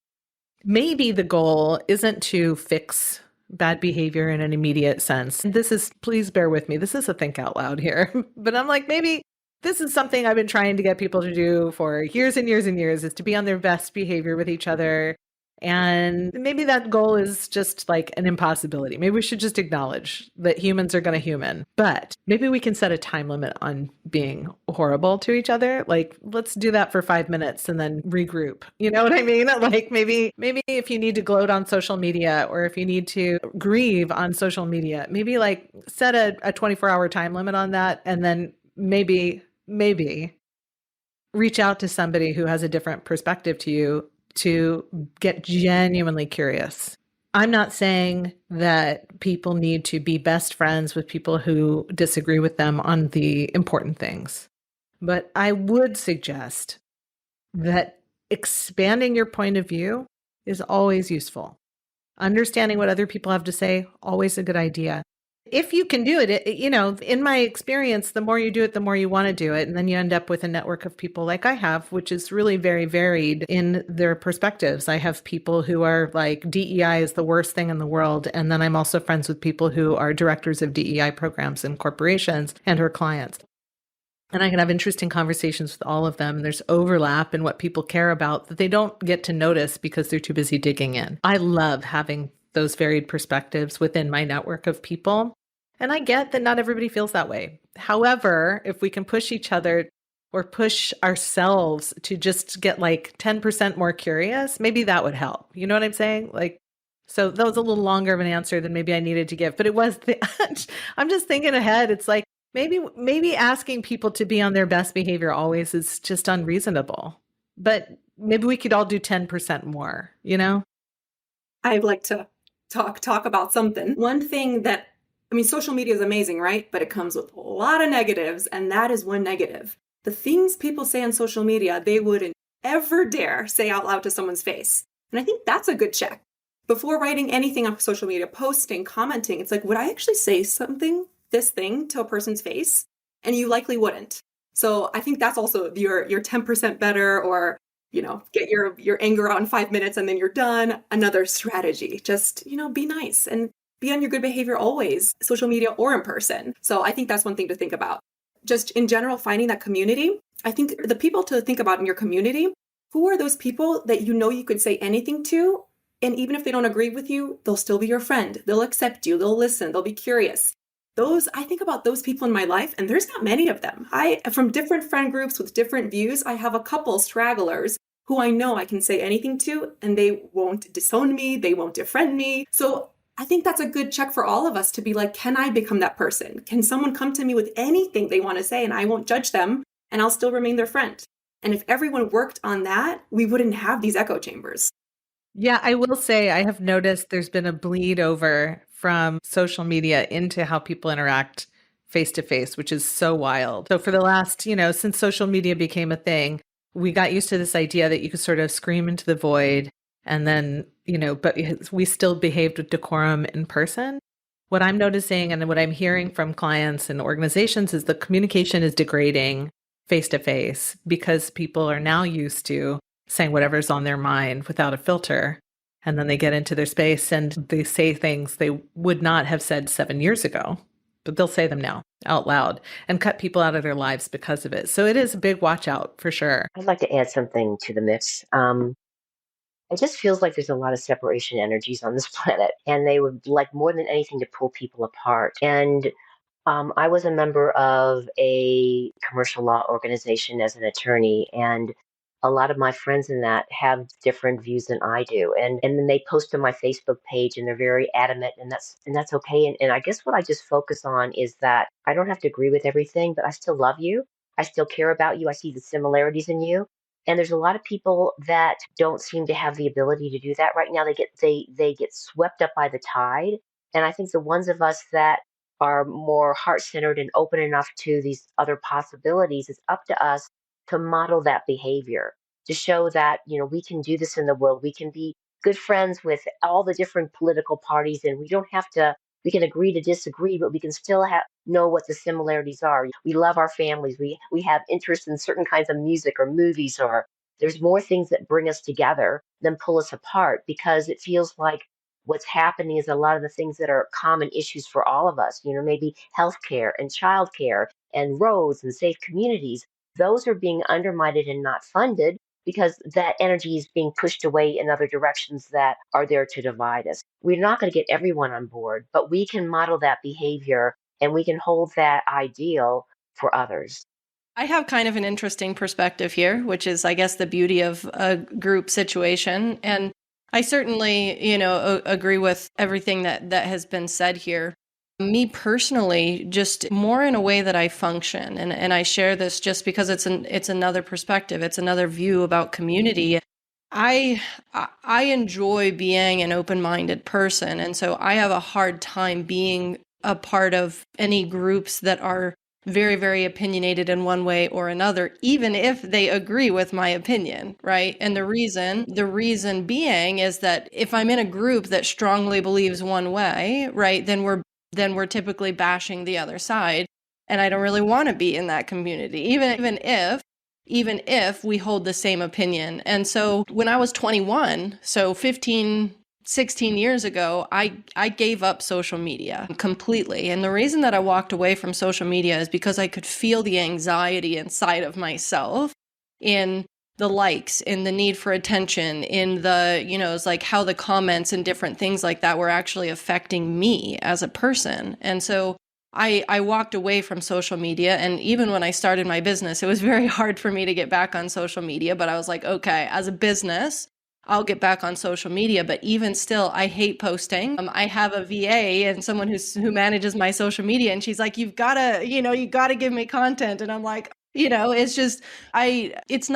maybe the goal isn't to fix bad behavior in an immediate sense. This is, please bear with me, this is a think out loud here. But I'm like, maybe this is something I've been trying to get people to do for years and years and years, is to be on their best behavior with each other. And maybe that goal is just like an impossibility. Maybe we should just acknowledge that humans are going to human, but maybe we can set a time limit on being horrible to each other. Like, let's do that for 5 minutes and then regroup. You know what I mean? Like maybe if you need to gloat on social media, or if you need to grieve on social media, maybe like set a 24-hour time limit on that. And then maybe reach out to somebody who has a different perspective to you to get genuinely curious. I'm not saying that people need to be best friends with people who disagree with them on the important things, but I would suggest that expanding your point of view is always useful. Understanding what other people have to say, always a good idea. If you can do it, in my experience, the more you do it, the more you want to do it. And then you end up with a network of people like I have, which is really very varied in their perspectives. I have people who are like, DEI is the worst thing in the world. And then I'm also friends with people who are directors of DEI programs in corporations and her clients. And I can have interesting conversations with all of them. There's overlap in what people care about that they don't get to notice because they're too busy digging in. I love having those varied perspectives within my network of people. And I get that not everybody feels that way. However, if we can push each other or push ourselves to just get like 10% more curious, maybe that would help. You know what I'm saying? Like, so that was a little longer of an answer than maybe I needed to give, but it was I'm just thinking ahead. It's like, maybe asking people to be on their best behavior always is just unreasonable, but maybe we could all do 10% more, you know? I'd like to talk about something. One thing that, social media is amazing, right? But it comes with a lot of negatives, and that is one negative. The things people say on social media, they wouldn't ever dare say out loud to someone's face. And I think that's a good check. Before writing anything on social media, posting, commenting, it's like, would I actually say this thing to a person's face? And you likely wouldn't. So I think that's also your 10% better, or get your anger out in 5 minutes and then you're done. Another strategy, just, be nice and be on your good behavior always, social media or in person. So I think that's one thing to think about. Just in general, finding that community. I think the people to think about in your community, who are those people that you could say anything to? And even if they don't agree with you, they'll still be your friend. They'll accept you. They'll listen. They'll be curious. I think about those people in my life, and there's not many of them. From different friend groups with different views, I have a couple stragglers who I know I can say anything to, and they won't disown me, they won't defriend me. So I think that's a good check for all of us to be like, can I become that person? Can someone come to me with anything they want to say, and I won't judge them, and I'll still remain their friend? And if everyone worked on that, we wouldn't have these echo chambers. Yeah, I will say I have noticed there's been a bleed over from social media into how people interact face to face, which is so wild. So for the last, since social media became a thing, we got used to this idea that you could sort of scream into the void and then, but we still behaved with decorum in person. What I'm noticing and what I'm hearing from clients and organizations is the communication is degrading face to face because people are now used to saying whatever's on their mind without a filter. And then they get into their space and they say things they would not have said 7 years ago, but they'll say them now out loud and cut people out of their lives because of it. So it is a big watch out for sure. I'd like to add something to the mix. It just feels like there's a lot of separation energies on this planet, and they would like more than anything to pull people apart. And I was a member of a commercial law organization as an attorney, and a lot of my friends in that have different views than I do. And then they post on my Facebook page and they're very adamant, and that's okay. And I guess what I just focus on is that I don't have to agree with everything, but I still love you. I still care about you. I see the similarities in you. And there's a lot of people that don't seem to have the ability to do that right now. They get swept up by the tide. And I think the ones of us that are more heart-centered and open enough to these other possibilities, it's up to us to model that behavior, to show that, we can do this in the world. We can be good friends with all the different political parties, and we can agree to disagree, but we can still know what the similarities are. We love our families. We have interest in certain kinds of music or movies, or there's more things that bring us together than pull us apart, because it feels like what's happening is a lot of the things that are common issues for all of us, maybe healthcare and childcare and roads and safe communities. Those are being undermined and not funded because that energy is being pushed away in other directions that are there to divide us. We're not going to get everyone on board, but we can model that behavior and we can hold that ideal for others. I have kind of an interesting perspective here, which is, I guess, the beauty of a group situation. And I certainly, agree with everything that has been said here. Me personally, just more in a way that I function, and I share this just because it's another perspective, it's another view about community. I enjoy being an open-minded person, and so I have a hard time being a part of any groups that are very, very opinionated in one way or another, even if they agree with my opinion, right? And the reason being is that if I'm in a group that strongly believes one way, right, then we're typically bashing the other side. And I don't really want to be in that community, even if we hold the same opinion. And so when I was 21, so 16 years ago, I gave up social media completely. And the reason that I walked away from social media is because I could feel the anxiety inside of myself in the likes, in the need for attention, in the, it's like how the comments and different things like that were actually affecting me as a person. And so I walked away from social media. And even when I started my business, it was very hard for me to get back on social media. But I was like, okay, as a business, I'll get back on social media. But even still, I hate posting. I have a VA and someone who manages my social media. And she's like, you gotta give me content. And I'm like, it's just, it's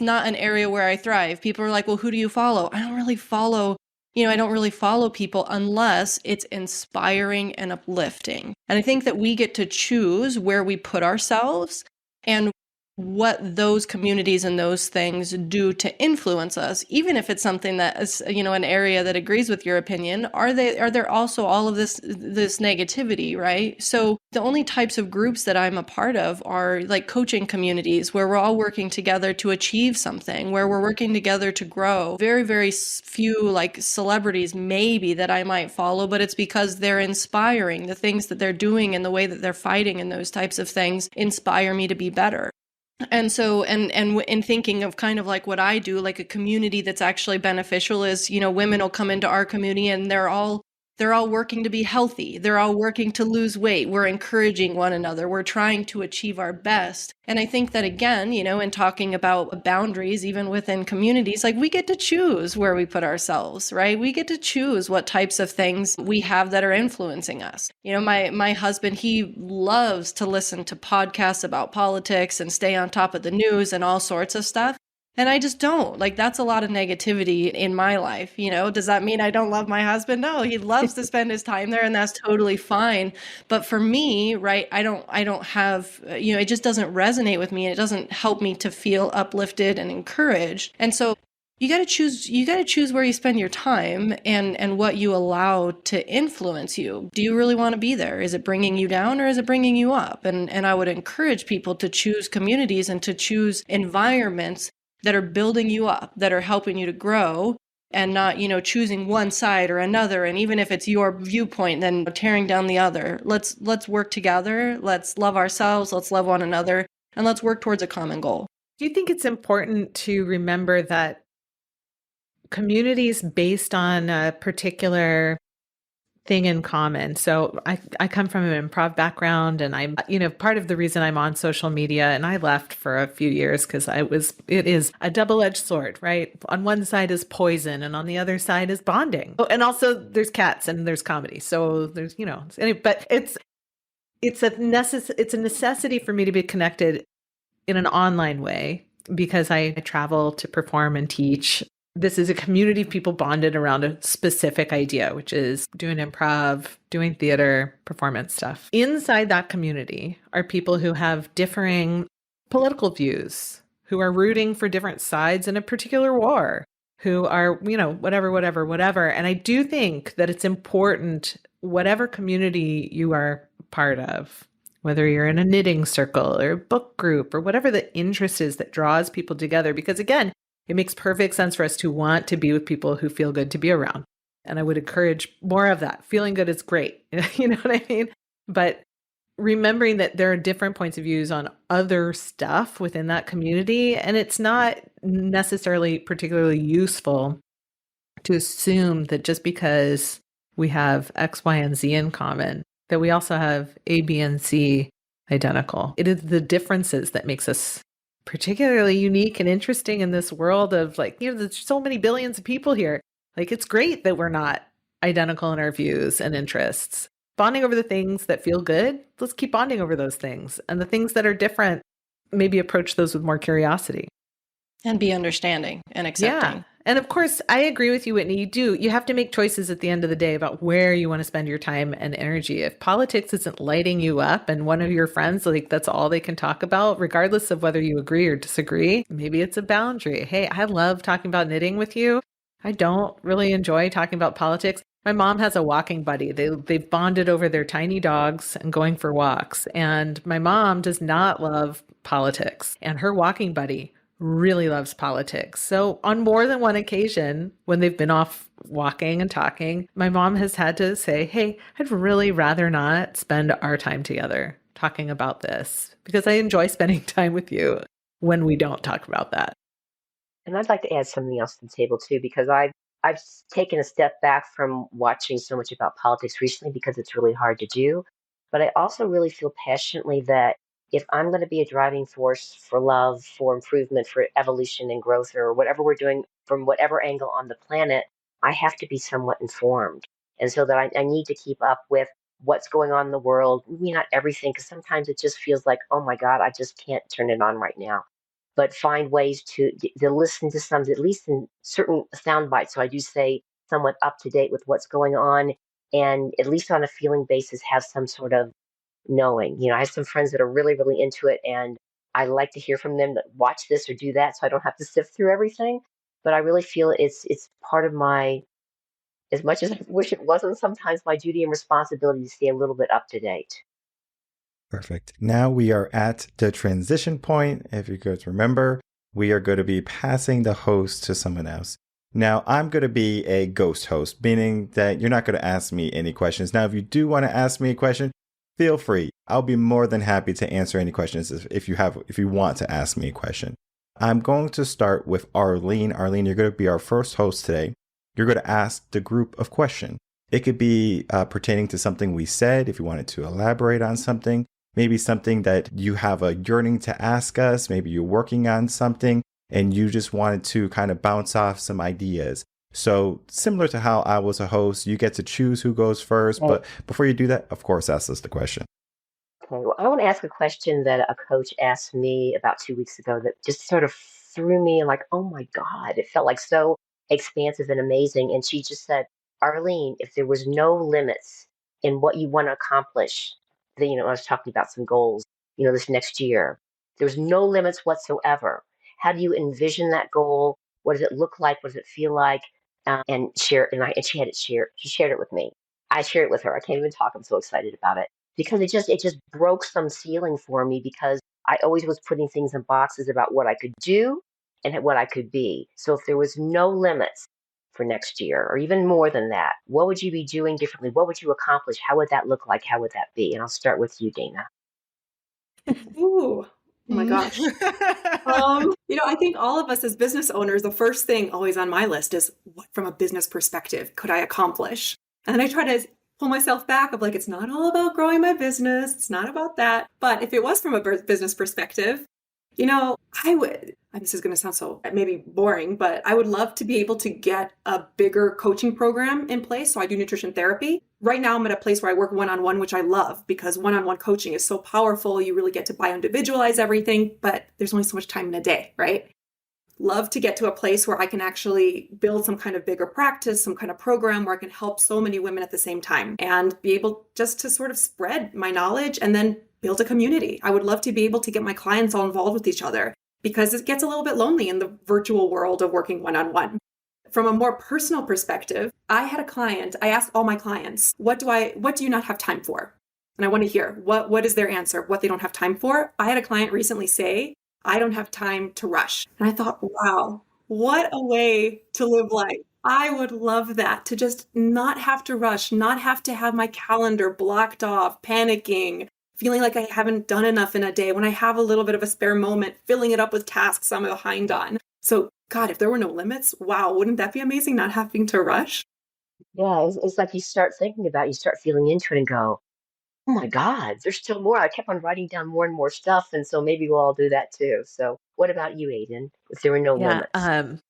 not an area where I thrive. People are like, well, who do you follow? I don't really follow people unless it's inspiring and uplifting. And I think that we get to choose where we put ourselves and what those communities and those things do to influence us, even if it's something that is, an area that agrees with your opinion. Are there also all of this negativity, right? So the only types of groups that I'm a part of are like coaching communities where we're all working together to achieve something, where we're working together to grow. Very, very few like celebrities maybe that I might follow, but it's because they're inspiring. The things that they're doing and the way that they're fighting and those types of things inspire me to be better. And so, and in thinking of kind of like what I do, like a community that's actually beneficial is, women will come into our community and they're all working to be healthy. They're all working to lose weight. We're encouraging one another. We're trying to achieve our best. And I think that again, in talking about boundaries, even within communities, like we get to choose where we put ourselves, right? We get to choose what types of things we have that are influencing us. My husband, he loves to listen to podcasts about politics and stay on top of the news and all sorts of stuff. And I just don't. Like, that's a lot of negativity in my life. Does that mean I don't love my husband? No, he loves to spend his time there, and that's totally fine. But for me, right, I don't have, it just doesn't resonate with me, and it doesn't help me to feel uplifted and encouraged. And so you got to choose where you spend your time and what you allow to influence you. Do you really want to be there? Is it bringing you down or is it bringing you up? And I would encourage people to choose communities and to choose environments that are building you up, that are helping you to grow, and not, choosing one side or another. And even if it's your viewpoint, then tearing down the other. Let's work together. Let's love ourselves. Let's love one another, and let's work towards a common goal. Do you think it's important to remember that communities based on a particular thing in common? So I come from an improv background, and I'm, part of the reason I'm on social media, and I left for a few years because it is a double-edged sword, right? On one side is poison and on the other side is bonding. Oh, and also there's cats and there's comedy. So there's, but it's a necessity for me to be connected in an online way. because I travel to perform and teach. This is a community of people bonded around a specific idea, which is doing improv, doing theater, performance stuff. Inside that community are people who have differing political views, who are rooting for different sides in a particular war, who are, whatever. And I do think that it's important, whatever community you are part of, whether you're in a knitting circle or a book group or whatever the interest is that draws people together, because again, it makes perfect sense for us to want to be with people who feel good to be around. And I would encourage more of that. Feeling good is great. You know what I mean? But remembering that there are different points of views on other stuff within that community. And it's not necessarily particularly useful to assume that just because we have X, Y, and Z in common, that we also have A, B, and C identical. It is the differences that makes us particularly unique and interesting in this world of there's so many billions of people here. It's great that we're not identical in our views and interests. Bonding over the things that feel good, let's keep bonding over those things. And the things that are different, maybe approach those with more curiosity. And be understanding and accepting. Yeah. And of course, I agree with you, Whitney. You have to make choices at the end of the day about where you want to spend your time and energy. If politics isn't lighting you up and one of your friends, that's all they can talk about, regardless of whether you agree or disagree, maybe it's a boundary. Hey, I love talking about knitting with you. I don't really enjoy talking about politics. My mom has a walking buddy. They've bonded over their tiny dogs and going for walks. And my mom does not love politics. And her walking buddy really loves politics. So on more than one occasion, when they've been off walking and talking, my mom has had to say, hey, I'd really rather not spend our time together talking about this because I enjoy spending time with you when we don't talk about that. And I'd like to add something else to the table too, because I've taken a step back from watching so much about politics recently because it's really hard to do. But I also really feel passionately that if I'm going to be a driving force for love, for improvement, for evolution and growth, or whatever we're doing from whatever angle on the planet, I have to be somewhat informed. And so that I need to keep up with what's going on in the world. Maybe not everything, because sometimes it just feels like, oh my God, I just can't turn it on right now. But find ways to listen to some, at least in certain sound bites. So I do stay somewhat up to date with what's going on, and at least on a feeling basis, have some sort of knowing. I have some friends that are really, really into it, and I like to hear from them that watch this or do that, so I don't have to sift through everything. But I really feel it's part of my, as much as I wish it wasn't, sometimes my duty and responsibility to stay a little bit up to date. Perfect. Now we are at the transition point. If you guys remember, we are going to be passing the host to someone else. Now, I'm going to be a ghost host, meaning that you're not going to ask me any questions. Now, if you do want to ask me a question, feel free. I'll be more than happy to answer any questions if you want to ask me a question. I'm going to start with Arlene. Arlene, you're going to be our first host today. You're going to ask the group of questions. It could be pertaining to something we said, if you wanted to elaborate on something. Maybe something that you have a yearning to ask us. Maybe you're working on something and you just wanted to kind of bounce off some ideas. So similar to how I was a host, you get to choose who goes first. Okay. But before you do that, of course, ask us the question. Okay, well, I want to ask a question that a coach asked me about 2 weeks ago that just sort of threw me like, oh my God, it felt like so expansive and amazing. And she just said, Arlene, if there was no limits in what you want to accomplish, then, I was talking about some goals, this next year. There's no limits whatsoever. How do you envision that goal? What does it look like? What does it feel like? And share. And she had it shared. She shared it with me. I shared it with her. I can't even talk. I'm so excited about it because it just broke some ceiling for me because I always was putting things in boxes about what I could do and what I could be. So if there was no limits for next year or even more than that, what would you be doing differently? What would you accomplish? How would that look like? How would that be? And I'll start with you, Daina. Ooh, oh my gosh. I think all of us as business owners, the first thing always on my list is what from a business perspective could I accomplish? And then I try to pull myself back of it's not all about growing my business. It's not about that. But if it was from a business perspective, I would, and this is going to sound so maybe boring, but I would love to be able to get a bigger coaching program in place. So I do nutrition therapy, Right now, I'm at a place where I work one-on-one, which I love because one-on-one coaching is so powerful. You really get to bio-individualize everything, but there's only so much time in a day, right? Love to get to a place where I can actually build some kind of bigger practice, some kind of program where I can help so many women at the same time and be able just to sort of spread my knowledge and then build a community. I would love to be able to get my clients all involved with each other because it gets a little bit lonely in the virtual world of working one-on-one. From a more personal perspective, I had a client, I asked all my clients, what do you not have time for? And I want to hear what is their answer, what they don't have time for. I had a client recently say, I don't have time to rush. And I thought, wow, what a way to live life. I would love that, to just not have to rush, not have to have my calendar blocked off, panicking, feeling like I haven't done enough in a day. When I have a little bit of a spare moment, filling it up with tasks I'm behind on. So God, if there were no limits, wow, wouldn't that be amazing, not having to rush? Yeah, it's like you start thinking about it, you start feeling into it and go, oh my God, there's still more. I kept on writing down more and more stuff. And so maybe we'll all do that too. So what about you, Aden, if there were no Yeah. limits?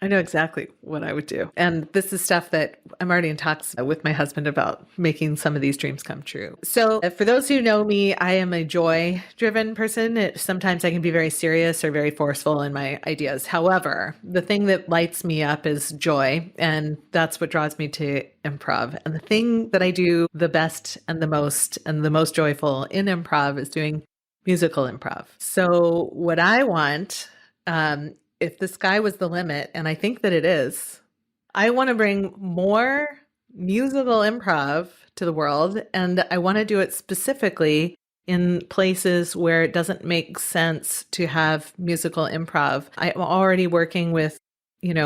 I know exactly what I would do. And this is stuff that I'm already in talks with my husband about making some of these dreams come true. So, for those who know me, I am a joy driven person. Sometimes I can be very serious or very forceful in my ideas. However, the thing that lights me up is joy. And that's what draws me to improv. And the thing that I do the best and the most joyful in improv is doing musical improv. So, what I want, if the sky was the limit, and I think that it is, I want to bring more musical improv to the world. And I want to do it specifically in places where it doesn't make sense to have musical improv. I'm already working with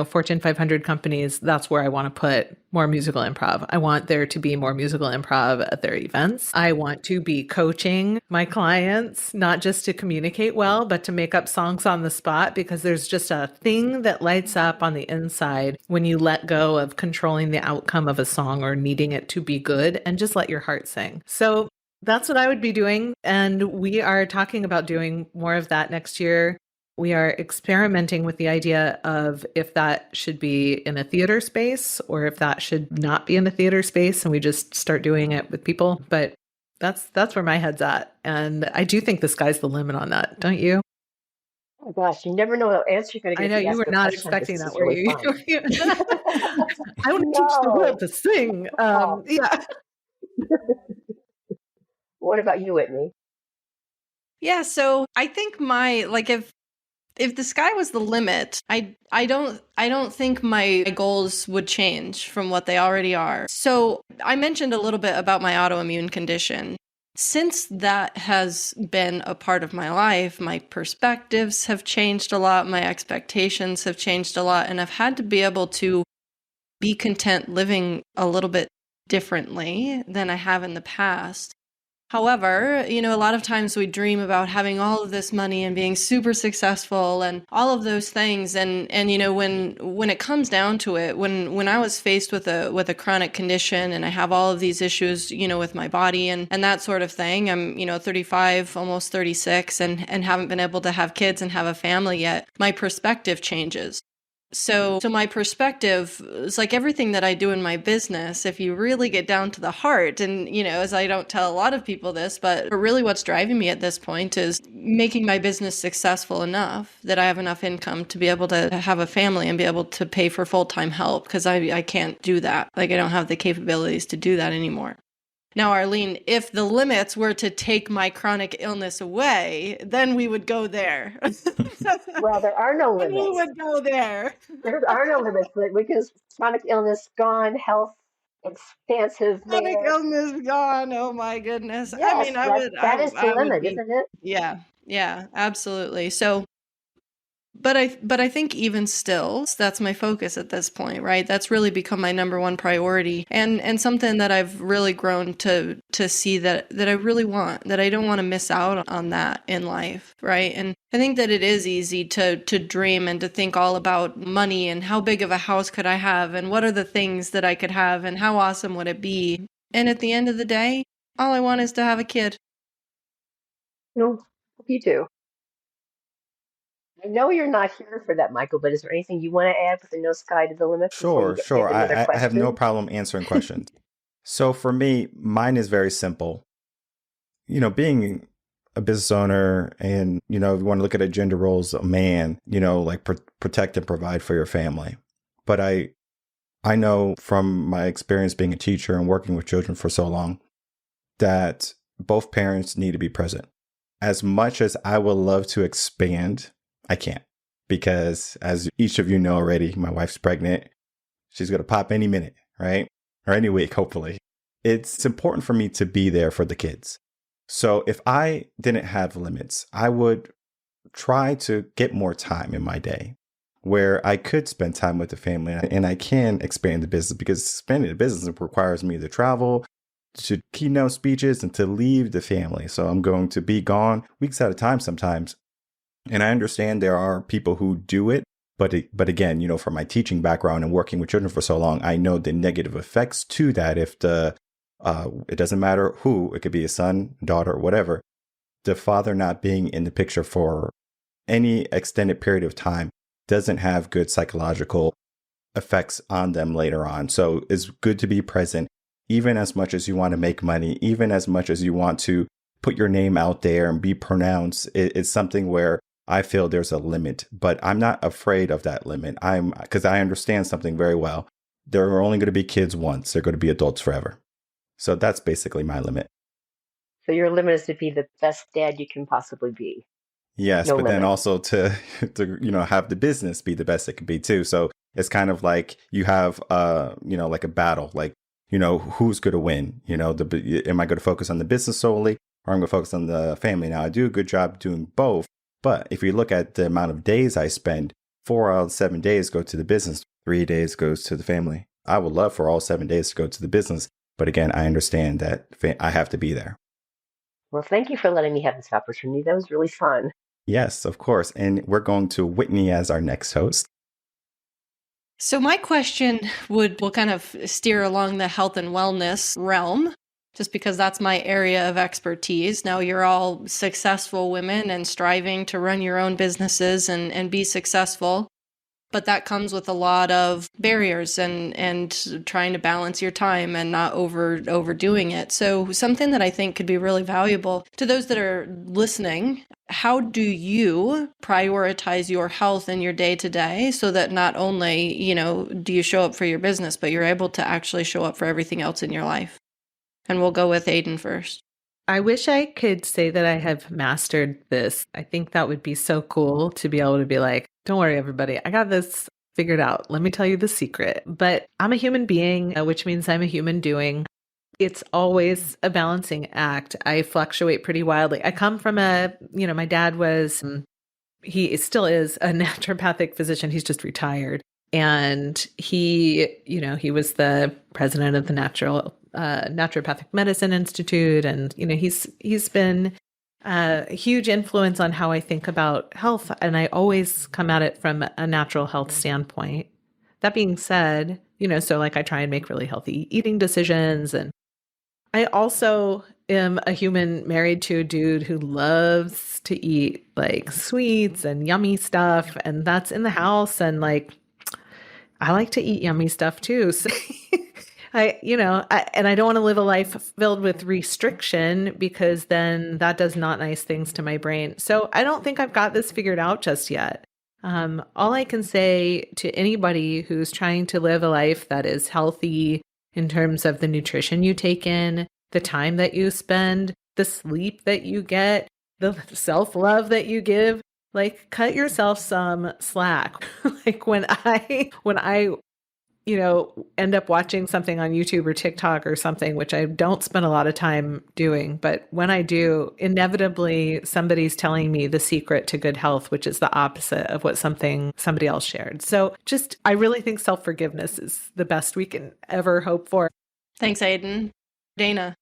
Fortune 500 companies. That's where I want to put more musical improv. I want there to be more musical improv at their events. I want to be coaching my clients, not just to communicate well, but to make up songs on the spot, because there's just a thing that lights up on the inside when you let go of controlling the outcome of a song or needing it to be good and just let your heart sing. So that's what I would be doing. And we are talking about doing more of that next year. We are experimenting with the idea of if that should be in a theater space or if that should not be in a theater space, and we just start doing it with people. But that's where my head's at. And I do think the sky's the limit on that, don't you? Oh gosh, you never know what answer you're going to I get know if you you ask were a not question like this. expecting This that, is were really you? fun. I want to teach the world No. to sing. Oh. Yeah. What about you, Whitney? Yeah, so I think if the sky was the limit, I don't think my goals would change from what they already are. So I mentioned a little bit about my autoimmune condition. Since that has been a part of my life, my perspectives have changed a lot, my expectations have changed a lot, and I've had to be able to be content living a little bit differently than I have in the past. However, a lot of times we dream about having all of this money and being super successful and all of those things. And when it comes down to it, when I was faced with a chronic condition and I have all of these issues, with my body and that sort of thing, I'm, 35, almost 36 and haven't been able to have kids and have a family yet, my perspective changes. So my perspective is like everything that I do in my business, if you really get down to the heart, and, as I don't tell a lot of people this, but really what's driving me at this point is making my business successful enough that I have enough income to be able to have a family and be able to pay for full-time help, because I can't do that. Like, I don't have the capabilities to do that anymore. Now, Arlene, if the limits were to take my chronic illness away, then we would go there. Well, there are no Then we limits. would go there. There are no limits. But because chronic illness gone, health expansive Chronic there. illness gone. Oh my goodness. I Yes, mean, that is the I would limit, be, isn't it? yeah, absolutely. So, but I think even still, that's my focus at this point, right? That's really become my number one priority, and something that I've really grown to see that I really want, that I don't want to miss out on that in life, right? And I think that it is easy to dream and to think all about money and how big of a house could I have and what are the things that I could have and how awesome would it be? And at the end of the day, all I want is to have a kid. No, you do. I know you're not here for that, Michael, but is there anything you want to add with the no sky to the limit before you Sure, get sure. another I have no question? problem answering questions. So for me, mine is very simple. Being a business owner and, if you want to look at a gender roles, a man, like protect and provide for your family. But I know from my experience being a teacher and working with children for so long that both parents need to be present. As much as I would love to expand, I can't, because as each of you know already, my wife's pregnant. She's going to pop any minute, right? Or any week, hopefully. It's important for me to be there for the kids. So if I didn't have limits, I would try to get more time in my day where I could spend time with the family and I can expand the business, because expanding the business requires me to travel, to keynote speeches, and to leave the family. So I'm going to be gone weeks at a time sometimes. And I understand there are people who do it. But again, from my teaching background and working with children for so long, I know the negative effects to that. If it doesn't matter who, it could be a son, daughter, whatever, the father not being in the picture for any extended period of time doesn't have good psychological effects on them later on. So it's good to be present, even as much as you want to make money, even as much as you want to put your name out there and be pronounced. It's something where I feel there's a limit, but I'm not afraid of that limit. Because I understand something very well. There are only going to be kids once. They're going to be adults forever. So that's basically my limit. So your limit is to be the best dad you can possibly be. Yes, No but limit. then also to have the business be the best it can be too. So it's kind of like you have like a battle, like who's going to win. Am I going to focus on the business solely, or I'm going to focus on the family? Now I do a good job doing both, but if you look at the amount of days I spend, 4 out of 7 days go to the business, 3 days goes to the family. I would love for all 7 days to go to the business, but again, I understand that I have to be there. Well, thank you for letting me have this opportunity. That was really fun. Yes, of course. And we're going to Whitney as our next host. So my question will kind of steer along the health and wellness realm, just because that's my area of expertise. Now, you're all successful women and striving to run your own businesses and be successful. But that comes with a lot of barriers and trying to balance your time and not overdoing it. So something that I think could be really valuable to those that are listening: how do you prioritize your health in your day to day so that not only, do you show up for your business, but you're able to actually show up for everything else in your life? And we'll go with Aden first. I wish I could say that I have mastered this. I think that would be so cool to be able to be like, don't worry, everybody, I got this figured out. Let me tell you the secret. But I'm a human being, which means I'm a human doing. It's always a balancing act. I fluctuate pretty wildly. I come from my dad was, he still is a naturopathic physician. He's just retired. And he was the president of the Naturopathic Medicine Institute. And, he's been a huge influence on how I think about health. And I always come at it from a natural health standpoint. That being said, so like I try and make really healthy eating decisions. And I also am a human married to a dude who loves to eat like sweets and yummy stuff. And that's in the house. And like, I like to eat yummy stuff too. So I don't want to live a life filled with restriction, because then that does not nice things to my brain. So I don't think I've got this figured out just yet. All I can say to anybody who's trying to live a life that is healthy in terms of the nutrition you take in, the time that you spend, the sleep that you get, the self-love that you give, like cut yourself some slack. Like when I end up watching something on YouTube or TikTok or something, which I don't spend a lot of time doing, but when I do, inevitably somebody's telling me the secret to good health, which is the opposite of what somebody else shared. So I really think self-forgiveness is the best we can ever hope for. Thanks, Aden. Daina.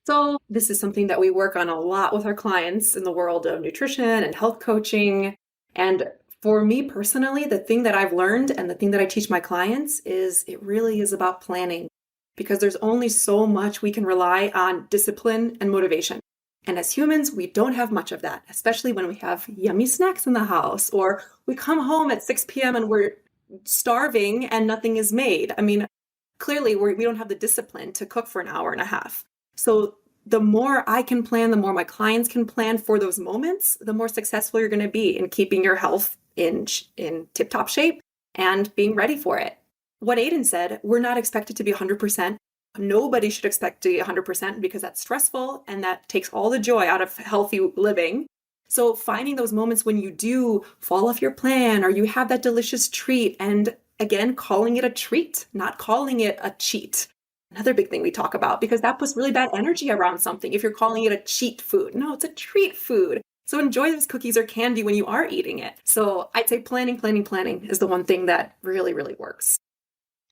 So this is something that we work on a lot with our clients in the world of nutrition and health coaching. And for me personally, the thing that I've learned and the thing that I teach my clients is it really is about planning, because there's only so much we can rely on discipline and motivation. And as humans, we don't have much of that, especially when we have yummy snacks in the house, or we come home at 6 p.m. and we're starving and nothing is made. I mean, Clearly, we don't have the discipline to cook for an hour and a half. So the more I can plan, the more my clients can plan for those moments, the more successful you're going to be in keeping your health in tip-top shape and being ready for it. What Aden said, we're not expected to be 100%. Nobody should expect to be 100% because that's stressful and that takes all the joy out of healthy living. So finding those moments when you do fall off your plan or you have that delicious treat, and again, calling it a treat, not calling it a cheat. Another big thing we talk about, because that puts really bad energy around something. If you're calling it a cheat food, no, it's a treat food. So enjoy those cookies or candy when you are eating it. So I'd say planning is the one thing that really, really works.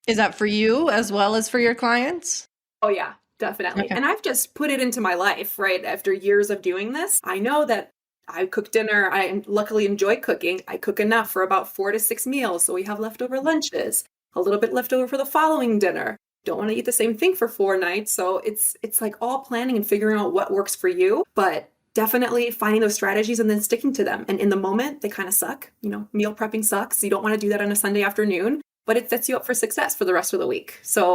Is that for you as well as for your clients? Oh yeah, definitely. Okay. And I've just put it into my life, right? After years of doing this, I know that I cook dinner. I luckily enjoy cooking. I cook enough for about 4 to 6 meals. So we have leftover lunches, a little bit left over for the following dinner. Don't want to eat the same thing for 4 nights. So it's like all planning and figuring out what works for you, but definitely finding those strategies and then sticking to them. And in the moment, they kind of suck. Meal prepping sucks. You don't want to do that on a Sunday afternoon, but it sets you up for success for the rest of the week. So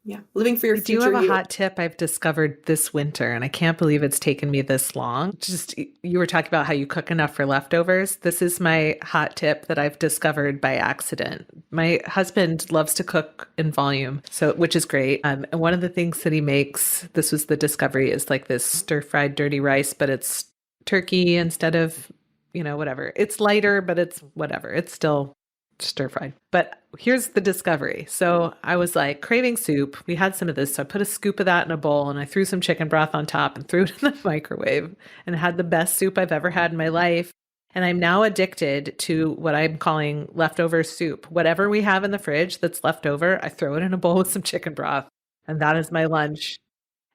yeah, living for your I future. do have a hot tip I've discovered this winter, and I can't believe it's taken me this long. Just, you were talking about how you cook enough for leftovers. This is my hot tip that I've discovered by accident. My husband loves to cook in volume, which is great. And one of the things that he makes, this was the discovery, is like this stir-fried dirty rice, but it's turkey instead of, whatever. It's lighter, but it's whatever. It's still stir-fried. But here's the discovery. So I was like craving soup. We had some of this. So I put a scoop of that in a bowl and I threw some chicken broth on top and threw it in the microwave and had the best soup I've ever had in my life. And I'm now addicted to what I'm calling leftover soup. Whatever we have in the fridge that's left over, I throw it in a bowl with some chicken broth. And that is my lunch.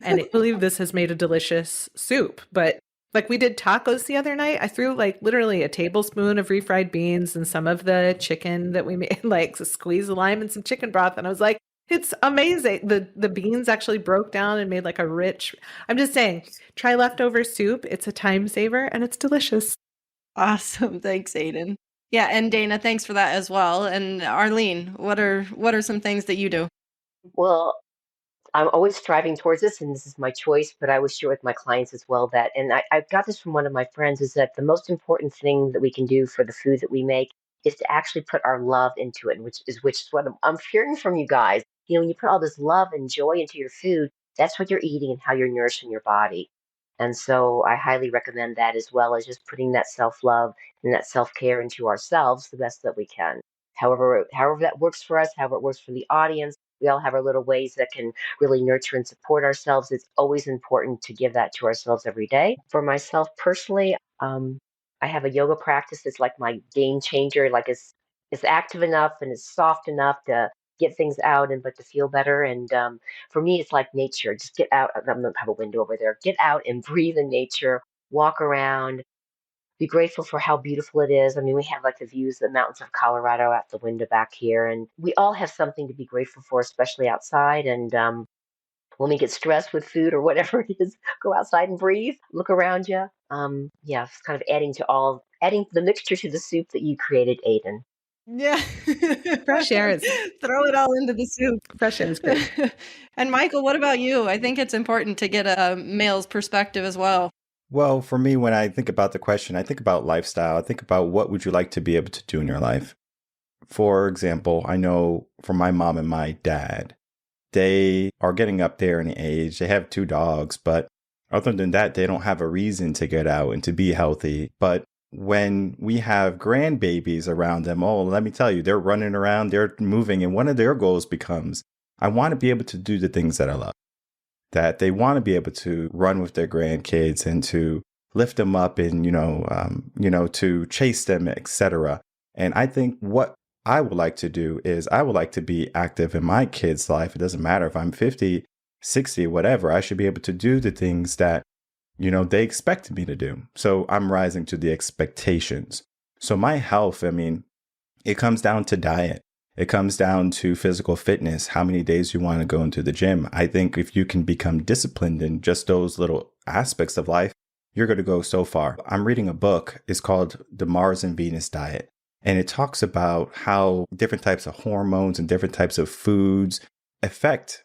And I believe this has made a delicious soup. But like we did tacos the other night. I threw like literally a tablespoon of refried beans and some of the chicken that we made, like a squeeze of lime and some chicken broth. And I was like, it's amazing. The beans actually broke down and made like a rich, I'm just saying, try leftover soup. It's a time saver and it's delicious. Awesome. Thanks, Aden. Yeah. And Daina, thanks for that as well. And Arlene, what are some things that you do? Well, I'm always striving towards this, and this is my choice, but I always share with my clients as well that, and I got this from one of my friends, is that the most important thing that we can do for the food that we make is to actually put our love into it, which is what I'm hearing from you guys. When you put all this love and joy into your food, that's what you're eating and how you're nourishing your body. And so I highly recommend that, as well as just putting that self-love and that self-care into ourselves the best that we can. However that works for us, however it works for the audience, we all have our little ways that can really nurture and support ourselves. It's always important to give that to ourselves every day. For myself personally, I have a yoga practice that's like my game changer. Like it's active enough and it's soft enough to get things out but to feel better. And for me, it's like nature. Just get out. I'm gonna have a window over there. Get out and breathe in nature. Walk around. Be grateful for how beautiful it is. I mean, we have like the views, the mountains of Colorado out the window back here, and we all have something to be grateful for, especially outside. And when we get stressed with food or whatever it is, go outside and breathe, look around you. It's kind of adding the mixture to the soup that you created, Aden. Yeah. Fresh air is Throw it all into the soup. fresh air is great. And Michael, what about you? I think it's important to get a male's perspective as well. Well, for me, when I think about the question, I think about lifestyle. I think about what would you like to be able to do in your life? For example, I know from my mom and my dad, they are getting up there in age. They have 2 dogs, but other than that, they don't have a reason to get out and to be healthy. But when we have grandbabies around them, oh, let me tell you, they're running around, they're moving. And one of their goals becomes, I want to be able to do the things that I love. That they want to be able to run with their grandkids and to lift them up and, to chase them, etc. And I think what I would like to do is I would like to be active in my kids' life. It doesn't matter if I'm 50, 60, whatever. I should be able to do the things that, they expect me to do. So I'm rising to the expectations. So my health, it comes down to diet. It comes down to physical fitness, how many days you want to go into the gym. I think if you can become disciplined in just those little aspects of life, you're going to go so far. I'm reading a book. It's called The Mars and Venus Diet. And it talks about how different types of hormones and different types of foods affect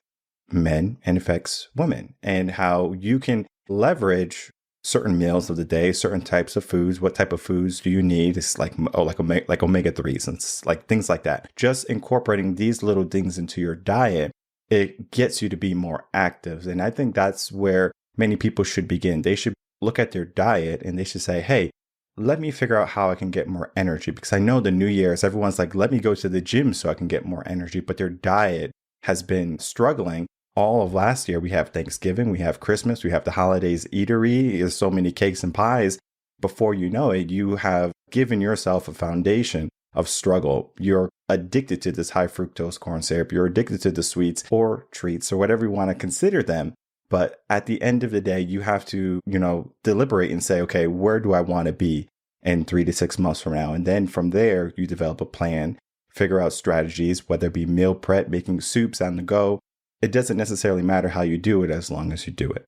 men and affects women, and how you can leverage certain meals of the day, certain types of foods. What type of foods do you need? It's like like omega-3s and like things like that. Just incorporating these little things into your diet, it gets you to be more active. And I think that's where many people should begin. They should look at their diet and they should say, hey, let me figure out how I can get more energy. Because I know the New Year's, everyone's like, let me go to the gym so I can get more energy. But their diet has been struggling. All of last year, we have Thanksgiving, we have Christmas, we have the holidays eatery. There's so many cakes and pies. Before you know it, you have given yourself a foundation of struggle. You're addicted to this high fructose corn syrup. You're addicted to the sweets or treats or whatever you want to consider them. But at the end of the day, you have to, deliberate and say, okay, where do I want to be in 3 to 6 months from now? And then from there, you develop a plan, figure out strategies, whether it be meal prep, making soups on the go. It doesn't necessarily matter how you do it as long as you do it.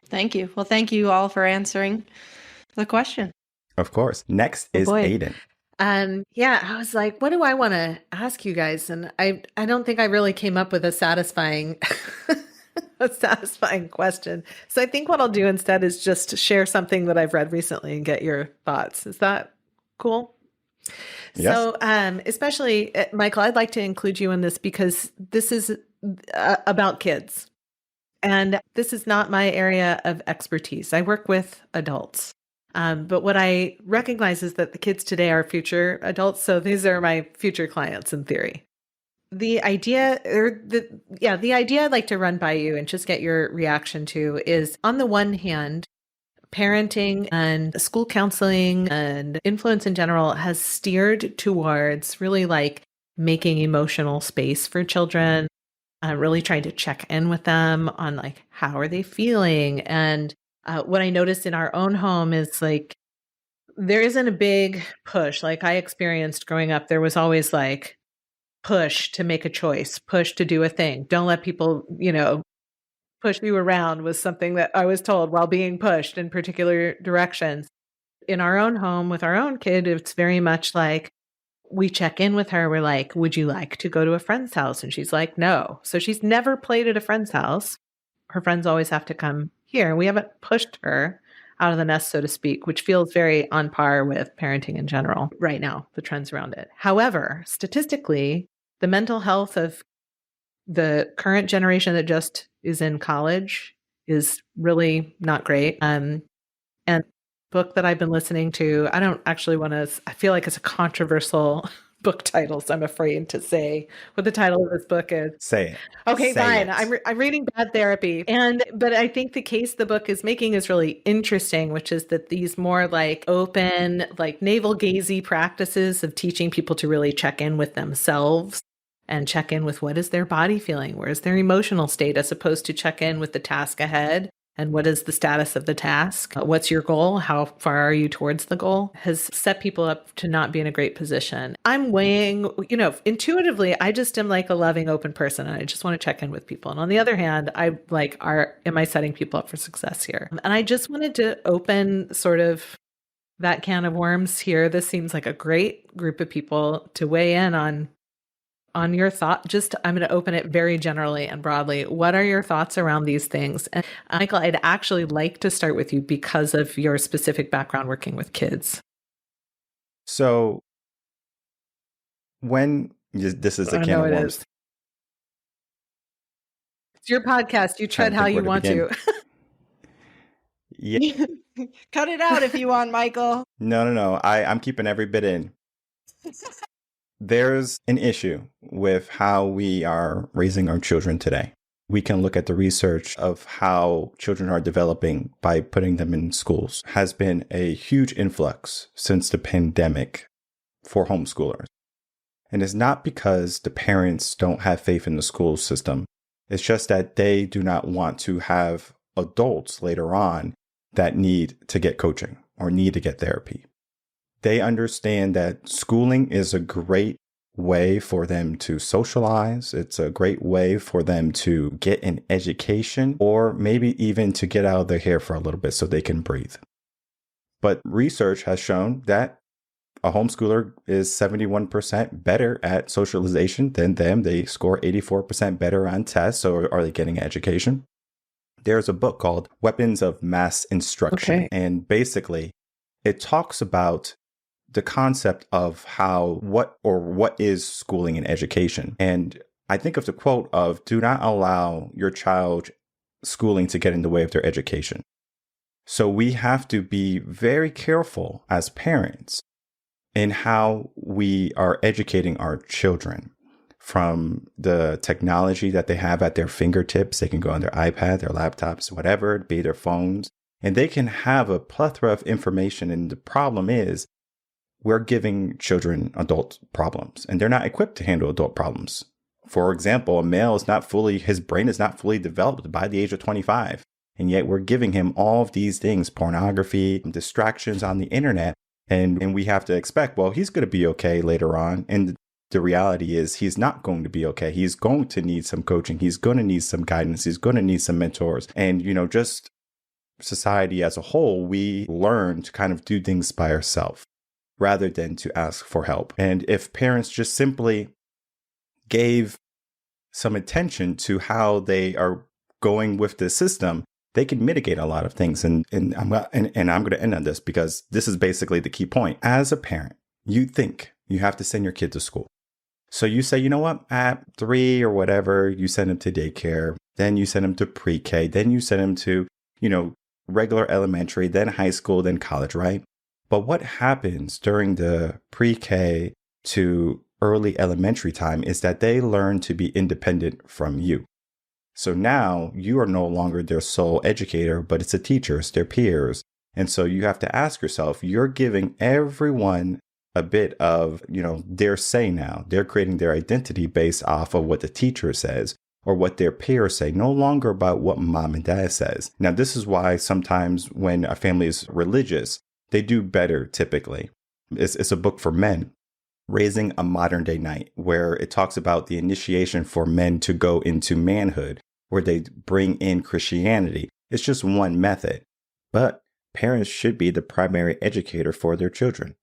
Thank you. Well, thank you all for answering the question. Of course. Next is Aden. Yeah, I was like, what do I want to ask you guys? And I don't think I really came up with a satisfying question. So I think what I'll do instead is just share something that I've read recently and get your thoughts. Is that cool? Yes. So, especially Michael, I'd like to include you in this because this is about kids. And this is not my area of expertise. I work with adults. But what I recognize is that the kids today are future adults. So these are my future clients in theory. The idea I'd like to run by you and just get your reaction to is, on the one hand, parenting and school counseling and influence in general has steered towards really like making emotional space for children, really trying to check in with them on like, how are they feeling? And what I noticed in our own home is like, there isn't a big push. Like I experienced growing up, there was always like push to make a choice, push to do a thing. Don't let people, push you around was something that I was told while being pushed in particular directions. In our own home with our own kid, it's very much like we check in with her. We're like, would you like to go to a friend's house? And she's like, no. So she's never played at a friend's house. Her friends always have to come here. We haven't pushed her out of the nest, so to speak, which feels very on par with parenting in general right now, the trends around it. However, statistically, the mental health of the current generation that just is in college is really not great. And book that I've been listening to, I don't actually want to, I feel like it's a controversial book title, so I'm afraid to say what the title of this book is. Say it. Okay, Say fine. it. I'm reading Bad Therapy. But I think the case the book is making is really interesting, which is that these more like open, like navel-gazy practices of teaching people to really check in with themselves and check in with what is their body feeling, where's their emotional state, as opposed to check in with the task ahead and what is the status of the task, what's your goal, how far are you towards the goal, has set people up to not be in a great position. I'm weighing, intuitively, I just am like a loving, open person, and I just want to check in with people. And on the other hand, am I setting people up for success here? And I just wanted to open sort of that can of worms here. This seems like a great group of people to weigh in on your thought. I'm going to open it very generally and broadly. What are your thoughts around these things? And Michael, I'd actually like to start with you because of your specific background working with kids. So this is a can of worms. It's your podcast. You tread how you want to. Yeah. Cut it out if you want, Michael. No. I'm keeping every bit in. There's an issue with how we are raising our children today. We can look at the research of how children are developing by putting them in schools. Has been a huge influx since the pandemic for homeschoolers. And it's not because the parents don't have faith in the school system. It's just that they do not want to have adults later on that need to get coaching or need to get therapy. They understand that schooling is a great way for them to socialize. It's a great way for them to get an education, or maybe even to get out of their hair for a little bit so they can breathe. But research has shown that a homeschooler is 71% better at socialization than them. They score 84% better on tests. So are they getting education? There's a book called Weapons of Mass Instruction. Okay. And basically, it talks about the concept of what is schooling and education. And I think of the quote of, do not allow your child schooling to get in the way of their education. So we have to be very careful as parents in how we are educating our children. From the technology that they have at their fingertips, they can go on their iPad, their laptops, whatever, be their phones, and they can have a plethora of information. And the problem is, we're giving children adult problems, and they're not equipped to handle adult problems. For example, a male his brain is not fully developed by the age of 25. And yet we're giving him all of these things, pornography, distractions on the internet. And we have to expect, well, he's going to be okay later on. And the reality is he's not going to be okay. He's going to need some coaching. He's going to need some guidance. He's going to need some mentors. And, just society as a whole, we learn to kind of do things by ourselves rather than to ask for help. And if parents just simply gave some attention to how they are going with the system, they can mitigate a lot of things. And I'm going to end on this because this is basically the key point. As a parent, you think you have to send your kid to school. So you say, you know what, at 3 or whatever, you send them to daycare, then you send them to pre-K, then you send them to, regular elementary, then high school, then college, right? But what happens during the pre-K to early elementary time is that they learn to be independent from you. So now you are no longer their sole educator, but it's a teacher, it's their peers. And so you have to ask yourself, you're giving everyone a bit of, their say now. They're creating their identity based off of what the teacher says or what their peers say, no longer about what mom and dad says. Now, this is why sometimes when a family is religious, they do better typically. It's a book for men, Raising a Modern Day Knight, where it talks about the initiation for men to go into manhood, where they bring in Christianity. It's just one method, but parents should be the primary educator for their children.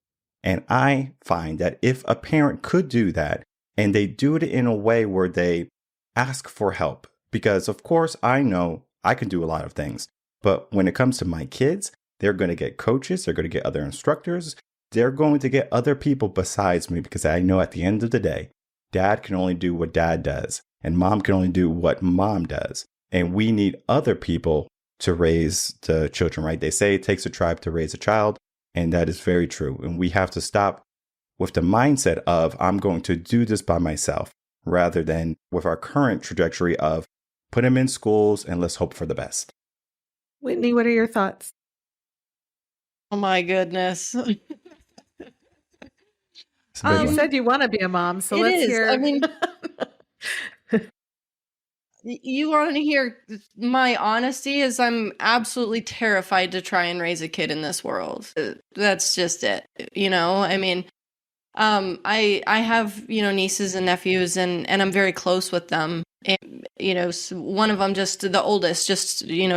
And I find that if a parent could do that, and they do it in a way where they ask for help, because of course I know I can do a lot of things, but when it comes to my kids, they're going to get coaches, they're going to get other instructors, they're going to get other people besides me, because I know at the end of the day, dad can only do what dad does. And mom can only do what mom does. And we need other people to raise the children, right? They say it takes a tribe to raise a child. And that is very true. And we have to stop with the mindset of, I'm going to do this by myself, rather than with our current trajectory of put them in schools and let's hope for the best. Whitney, what are your thoughts? Oh my goodness. You said you want to be a mom, so let's hear. I mean, you want to hear my honesty is I'm absolutely terrified to try and raise a kid in this world. That's just it. I mean, I have, nieces and nephews and I'm very close with them. And, one of them the oldest,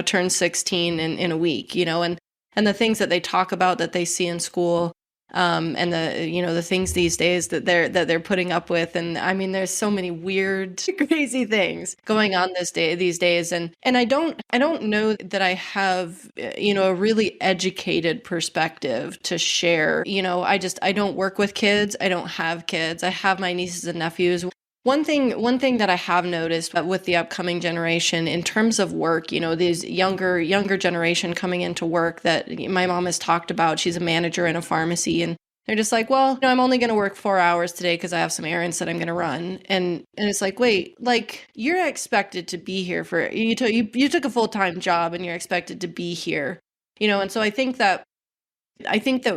turned 16 in a week, and the things that they talk about that they see in school. And the things these days that they're putting up with. And I mean, there's so many weird, crazy things going on these days. And I don't know that I have, a really educated perspective to share. I don't work with kids. I don't have kids. I have my nieces and nephews. One thing that I have noticed with the upcoming generation in terms of work, these younger generation coming into work that my mom has talked about, she's a manager in a pharmacy, and they're just like, well, I'm only going to work 4 hours today because I have some errands that I'm going to run. And it's like, wait, like you're expected to be here for, you took a full-time job and you're expected to be here, and so I think that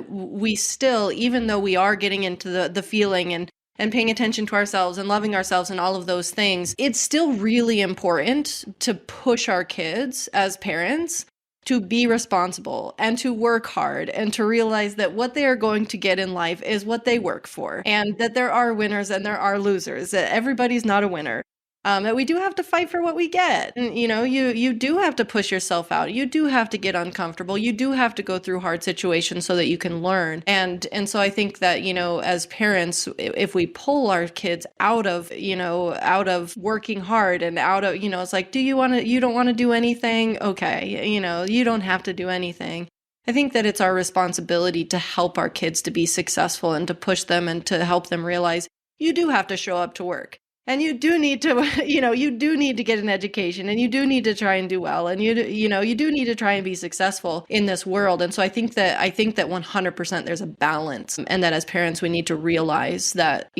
we still, even though we are getting into the feeling and paying attention to ourselves and loving ourselves and all of those things, it's still really important to push our kids as parents to be responsible and to work hard and to realize that what they are going to get in life is what they work for, and that there are winners and there are losers, that everybody's not a winner. And we do have to fight for what we get. And, you do have to push yourself out. You do have to get uncomfortable. You do have to go through hard situations so that you can learn. And so I think that, as parents, if we pull our kids out of working hard and out of, it's like, you don't want to do anything? Okay. You don't have to do anything. I think that it's our responsibility to help our kids to be successful and to push them and to help them realize you do have to show up to work. And you do need to, you do need to get an education, and you do need to try and do well, and you do need to try and be successful in this world. And so I think that 100% there's a balance, and that as parents we need to realize that,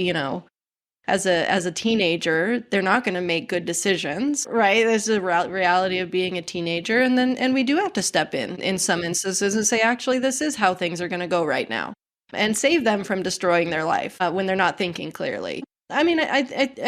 as a teenager, they're not going to make good decisions, right? There's a reality of being a teenager, and we do have to step in some instances and say, actually, this is how things are going to go right now, and save them from destroying their life when they're not thinking clearly. I mean, I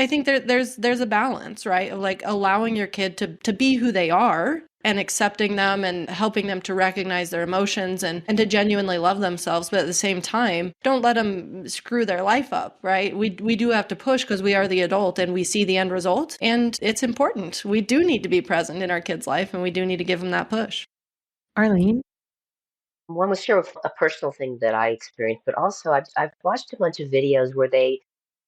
think there's a balance, right? Of like allowing your kid to be who they are and accepting them and helping them to recognize their emotions and to genuinely love themselves. But at the same time, don't let them screw their life up, right? We do have to push because we are the adult and we see the end result. And it's important. We do need to be present in our kid's life, and we do need to give them that push. Arlene? One was share a personal thing that I experienced, but also I've watched a bunch of videos where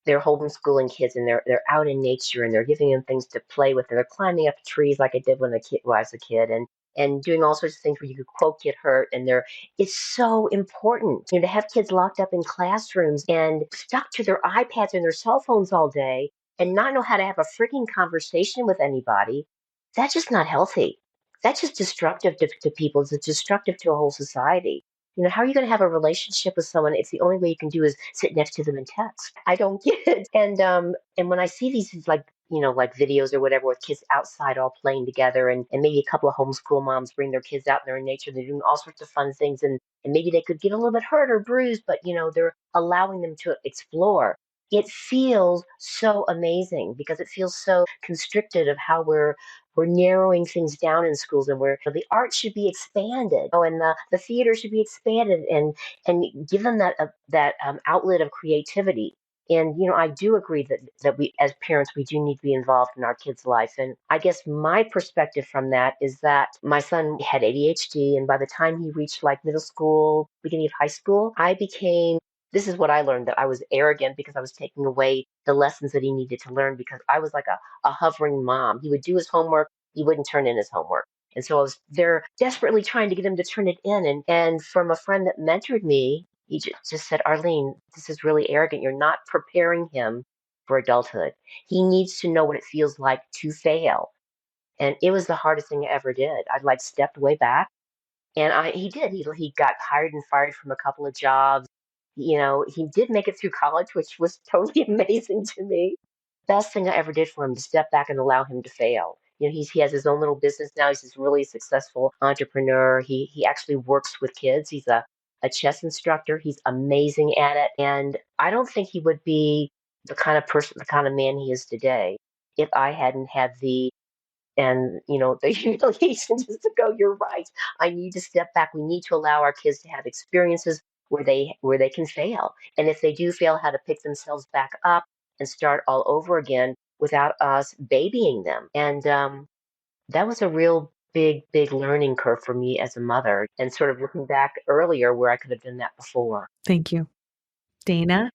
they're homeschooling kids and they're out in nature and they're giving them things to play with and they're climbing up trees like I did when I was a kid and doing all sorts of things where you could quote get hurt and it's so important to have kids locked up in classrooms and stuck to their iPads and their cell phones all day and not know how to have a freaking conversation with anybody. That's just not healthy. That's just destructive to people. It's destructive to a whole society. How are you going to have a relationship with someone if the only way you can do is sit next to them and text? I don't get it. And when I see these like videos or whatever with kids outside all playing together and maybe a couple of homeschool moms bring their kids out and they're in nature, they're doing all sorts of fun things and maybe they could get a little bit hurt or bruised, but they're allowing them to explore. It feels so amazing because it feels so constricted of how we're narrowing things down in schools and where the art should be expanded. And the theater should be expanded and give them that outlet of creativity. And, I do agree that we, as parents, we do need to be involved in our kids' life. And I guess my perspective from that is that my son had ADHD. And by the time he reached like middle school, beginning of high school, this is what I learned, that I was arrogant because I was taking away the lessons that he needed to learn because I was like a hovering mom. He would do his homework. He wouldn't turn in his homework. And so I was there desperately trying to get him to turn it in. And from a friend that mentored me, he just said, Arlene, this is really arrogant. You're not preparing him for adulthood. He needs to know what it feels like to fail. And it was the hardest thing I ever did. I like stepped way back. And he did. He got hired and fired from a couple of jobs. He did make it through college, which was totally amazing to me. Best thing I ever did for him to step back and allow him to fail. He has his own little business now. He's this really successful entrepreneur. He actually works with kids. He's a chess instructor. He's amazing at it. And I don't think he would be the kind of man he is today if I hadn't had the humiliation just to go, you're right. I need to step back. We need to allow our kids to have experiences where they can fail. And if they do fail, how to pick themselves back up and start all over again without us babying them. And that was a real big learning curve for me as a mother and sort of looking back earlier where I could have done that before. Thank you. Daina?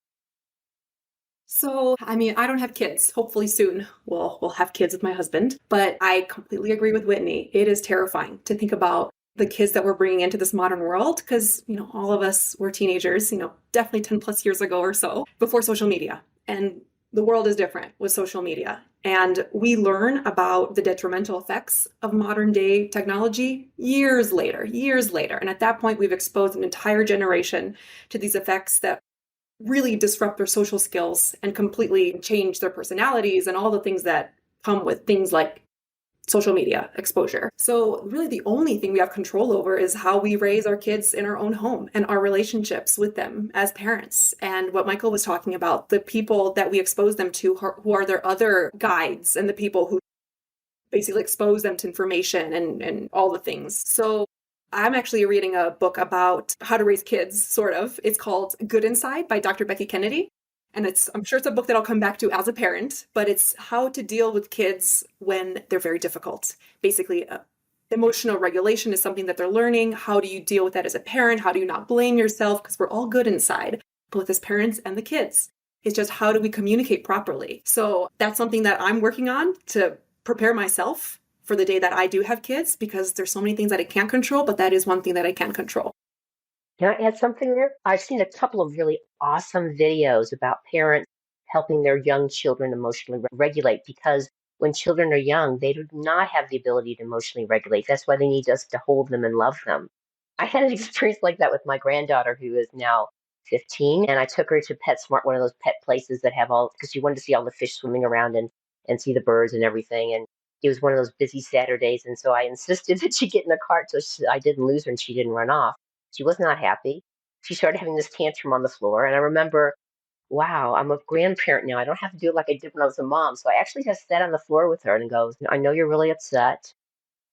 So, I mean, I don't have kids. Hopefully soon we'll have kids with my husband. But I completely agree with Whitney. It is terrifying to think about the kids that we're bringing into this modern world because, all of us were teenagers, definitely 10 plus years ago or so before social media. And the world is different with social media. And we learn about the detrimental effects of modern day technology years later. And at that point, we've exposed an entire generation to these effects that really disrupt their social skills and completely change their personalities and all the things that come with things like social media exposure. So really the only thing we have control over is how we raise our kids in our own home and our relationships with them as parents. And what Michael was talking about, the people that we expose them to who are their other guides and the people who basically expose them to information and all the things. So I'm actually reading a book about how to raise kids, sort of. It's called Good Inside by Dr. Becky Kennedy. And I'm sure it's a book that I'll come back to as a parent, but it's how to deal with kids when they're very difficult. Basically, emotional regulation is something that they're learning. How do you deal with that as a parent? How do you not blame yourself? Because we're all good inside, both as parents and the kids. It's just how do we communicate properly? So that's something that I'm working on to prepare myself for the day that I do have kids, because there's so many things that I can't control, but that is one thing that I can control. Can I add something there? I've seen a couple of really awesome videos about parents helping their young children emotionally regulate, because when children are young, they do not have the ability to emotionally regulate. That's why they need us to hold them and love them. I had an experience like that with my granddaughter, who is now 15, and I took her to PetSmart, one of those pet places that have because she wanted to see all the fish swimming around and see the birds and everything. And it was one of those busy Saturdays, and so I insisted that she get in the cart so I didn't lose her and she didn't run off. She was not happy. She started having this tantrum on the floor. And I remember, wow, I'm a grandparent now. I don't have to do it like I did when I was a mom. So I actually just sat on the floor with her and goes, I know you're really upset.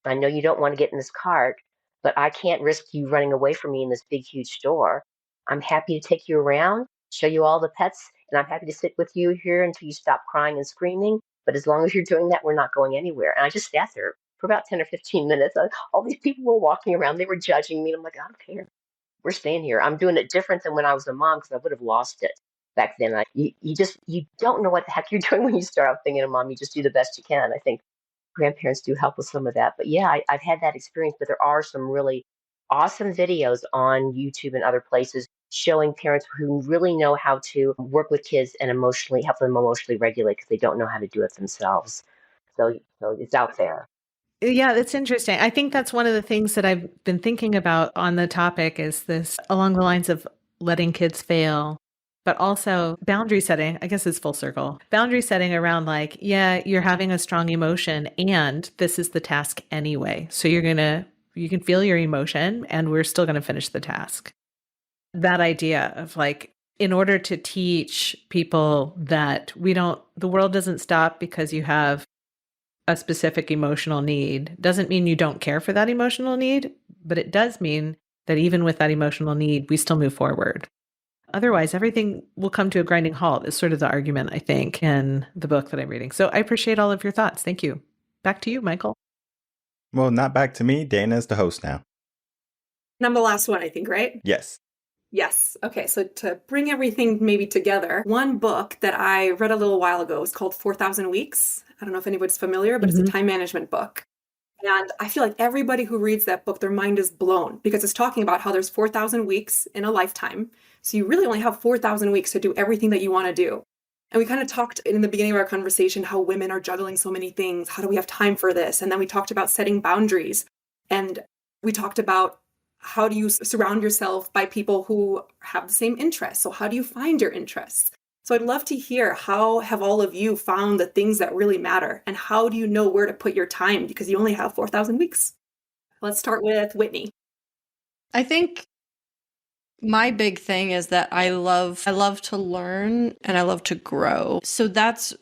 I know you don't want to get in this cart, but I can't risk you running away from me in this big, huge store. I'm happy to take you around, show you all the pets, and I'm happy to sit with you here until you stop crying and screaming. But as long as you're doing that, we're not going anywhere. And I just sat there for about 10 or 15 minutes. All these people were walking around. They were judging me. And I'm like, I don't care. We're staying here. I'm doing it different than when I was a mom, because I would have lost it back then. You don't know what the heck you're doing when you start out being a mom. You just do the best you can. I think grandparents do help with some of that. But yeah, I've had that experience. But there are some really awesome videos on YouTube and other places showing parents who really know how to work with kids and help them emotionally regulate, because they don't know how to do it themselves. So it's out there. Yeah, that's interesting. I think that's one of the things that I've been thinking about on the topic is this along the lines of letting kids fail, but also boundary setting. I guess it's full circle. Boundary setting around like, yeah, you're having a strong emotion and this is the task anyway. So you can feel your emotion and we're still going to finish the task. That idea of like, in order to teach people that the world doesn't stop because you have a specific emotional need doesn't mean you don't care for that emotional need, but it does mean that even with that emotional need, we still move forward. Otherwise, everything will come to a grinding halt is sort of the argument, I think, in the book that I'm reading. So I appreciate all of your thoughts. Thank you. Back to you, Michael. Well, not back to me. Dana's the host now. And I'm the last one, I think, right? Yes. Yes. Okay. So to bring everything maybe together, one book that I read a little while ago is called 4,000 Weeks. I don't know if anybody's familiar, but It's a time management book. And I feel like everybody who reads that book, their mind is blown, because it's talking about how there's 4,000 weeks in a lifetime. So you really only have 4,000 weeks to do everything that you want to do. And we kind of talked in the beginning of our conversation how women are juggling so many things. How do we have time for this? And then we talked about setting boundaries. And we talked about how do you surround yourself by people who have the same interests? So how do you find your interests? So I'd love to hear, how have all of you found the things that really matter? And how do you know where to put your time? Because you only have 4,000 weeks. Let's start with Whitney. I think my big thing is that I love to learn and I love to grow. So that's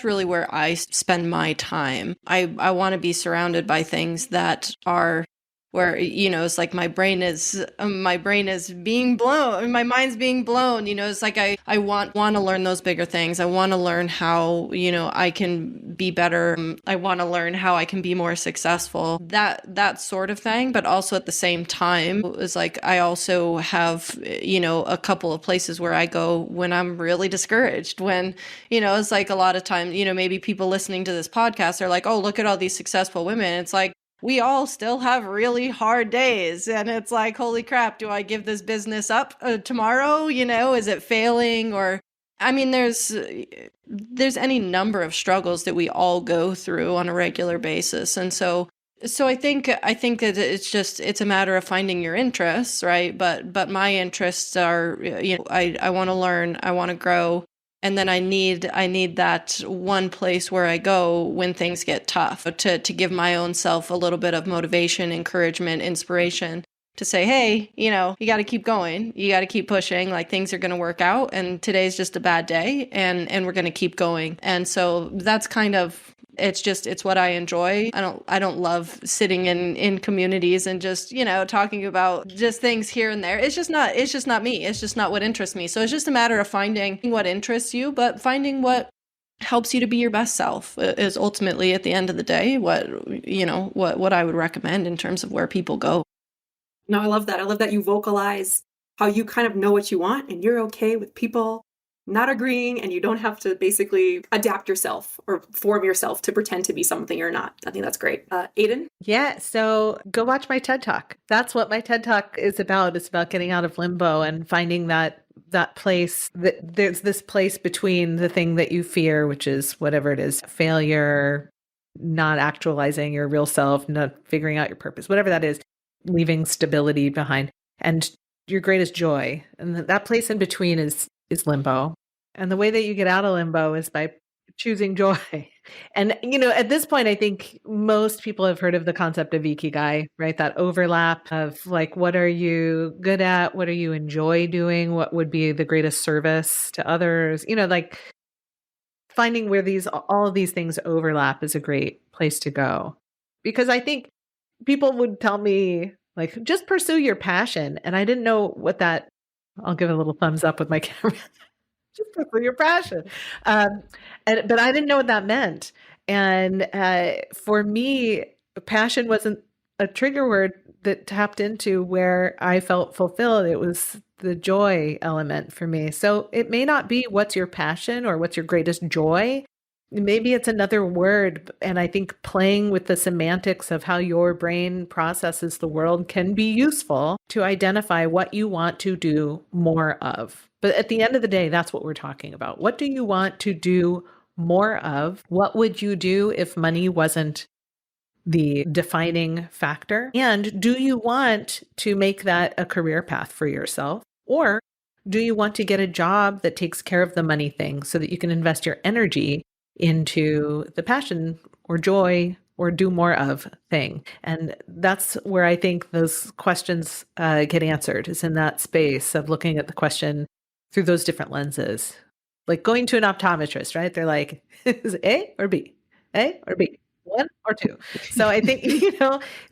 really where I spend my time. I want to be surrounded by things that are where, it's like my brain is being blown, my mind's being blown, it's like I want to learn those bigger things. I want to learn how, I can be better. I want to learn how I can be more successful, that sort of thing. But also at the same time, it's like, I also have, a couple of places where I go when I'm really discouraged, when, it's like a lot of times, maybe people listening to this podcast are like, oh, look at all these successful women. It's like, we all still have really hard days. And it's like, holy crap, do I give this business up tomorrow? Is it failing? Or, I mean, there's any number of struggles that we all go through on a regular basis. And so I think that it's a matter of finding your interests, right? But my interests are, I want to learn, I want to grow. And then I need that one place where I go when things get tough to give my own self a little bit of motivation, encouragement, inspiration to say, hey, you got to keep going. You got to keep pushing, like things are going to work out. And today's just a bad day and we're going to keep going. And so that's kind of It's what I enjoy. I don't love sitting in communities and just, talking about just things here and there. It's just not me. It's just not what interests me. So it's just a matter of finding what interests you, but finding what helps you to be your best self is ultimately, at the end of the day, what I would recommend in terms of where people go. No, I love that. I love that you vocalize how you kind of know what you want and you're okay with people not agreeing, and you don't have to basically adapt yourself or form yourself to pretend to be something you're not. I think that's great. Aden? Yeah, so go watch my TED Talk. That's what my TED Talk is about. It's about getting out of limbo and finding that place, that there's this place between the thing that you fear, which is whatever it is, failure, not actualizing your real self, not figuring out your purpose, whatever that is, leaving stability behind, and your greatest joy. And that place in between is limbo. And the way that you get out of limbo is by choosing joy. And, at this point, I think most people have heard of the concept of ikigai, right? That overlap of like, what are you good at? What do you enjoy doing? What would be the greatest service to others? Like finding where all of these things overlap is a great place to go. Because I think people would tell me, like, just pursue your passion. And I didn't know what that, I'll give a little thumbs up with my camera. Just pursue your passion. But I didn't know what that meant. And for me, passion wasn't a trigger word that tapped into where I felt fulfilled. It was the joy element for me. So it may not be what's your passion or what's your greatest joy. Maybe it's another word. And I think playing with the semantics of how your brain processes the world can be useful to identify what you want to do more of. But at the end of the day, that's what we're talking about. What do you want to do more of? What would you do if money wasn't the defining factor? And do you want to make that a career path for yourself? Or do you want to get a job that takes care of the money thing so that you can invest your energy into the passion or joy or do more of thing? And that's where I think those questions get answered, is in that space of looking at the question through those different lenses. Like going to an optometrist, right? They're like, is it A or B? A or B? One or two? So I think,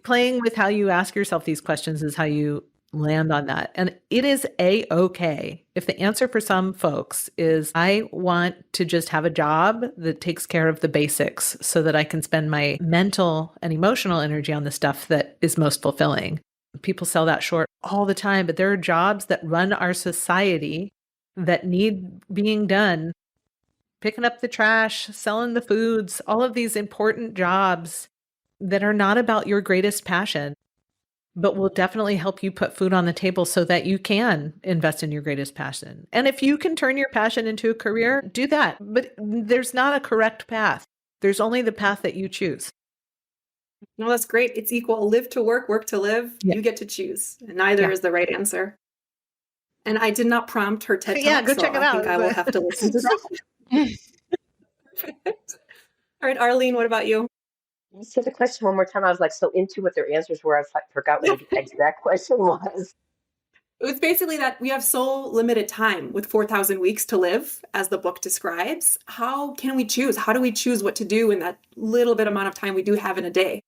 playing with how you ask yourself these questions is how you land on that. And it is A-okay if the answer for some folks is, I want to just have a job that takes care of the basics so that I can spend my mental and emotional energy on the stuff that is most fulfilling. People sell that short all the time, but there are jobs that run our society that need being done. Picking up the trash, selling the foods, all of these important jobs that are not about your greatest passion, but will definitely help you put food on the table so that you can invest in your greatest passion. And if you can turn your passion into a career, do that. But there's not a correct path. There's only the path that you choose. No, that's great. It's equal. Live to work, work to live. Yeah. You get to choose. Neither is the right answer. And I did not prompt her TED Talk. Yeah, go check it out. I think I will have to listen to that. Perfect. All right, Arlene, what about you? You said the question one more time. I was like so into what their answers were, I forgot what the exact question was. It was basically that we have so limited time with 4,000 weeks to live, as the book describes. How can we choose? How do we choose what to do in that little bit amount of time we do have in a day?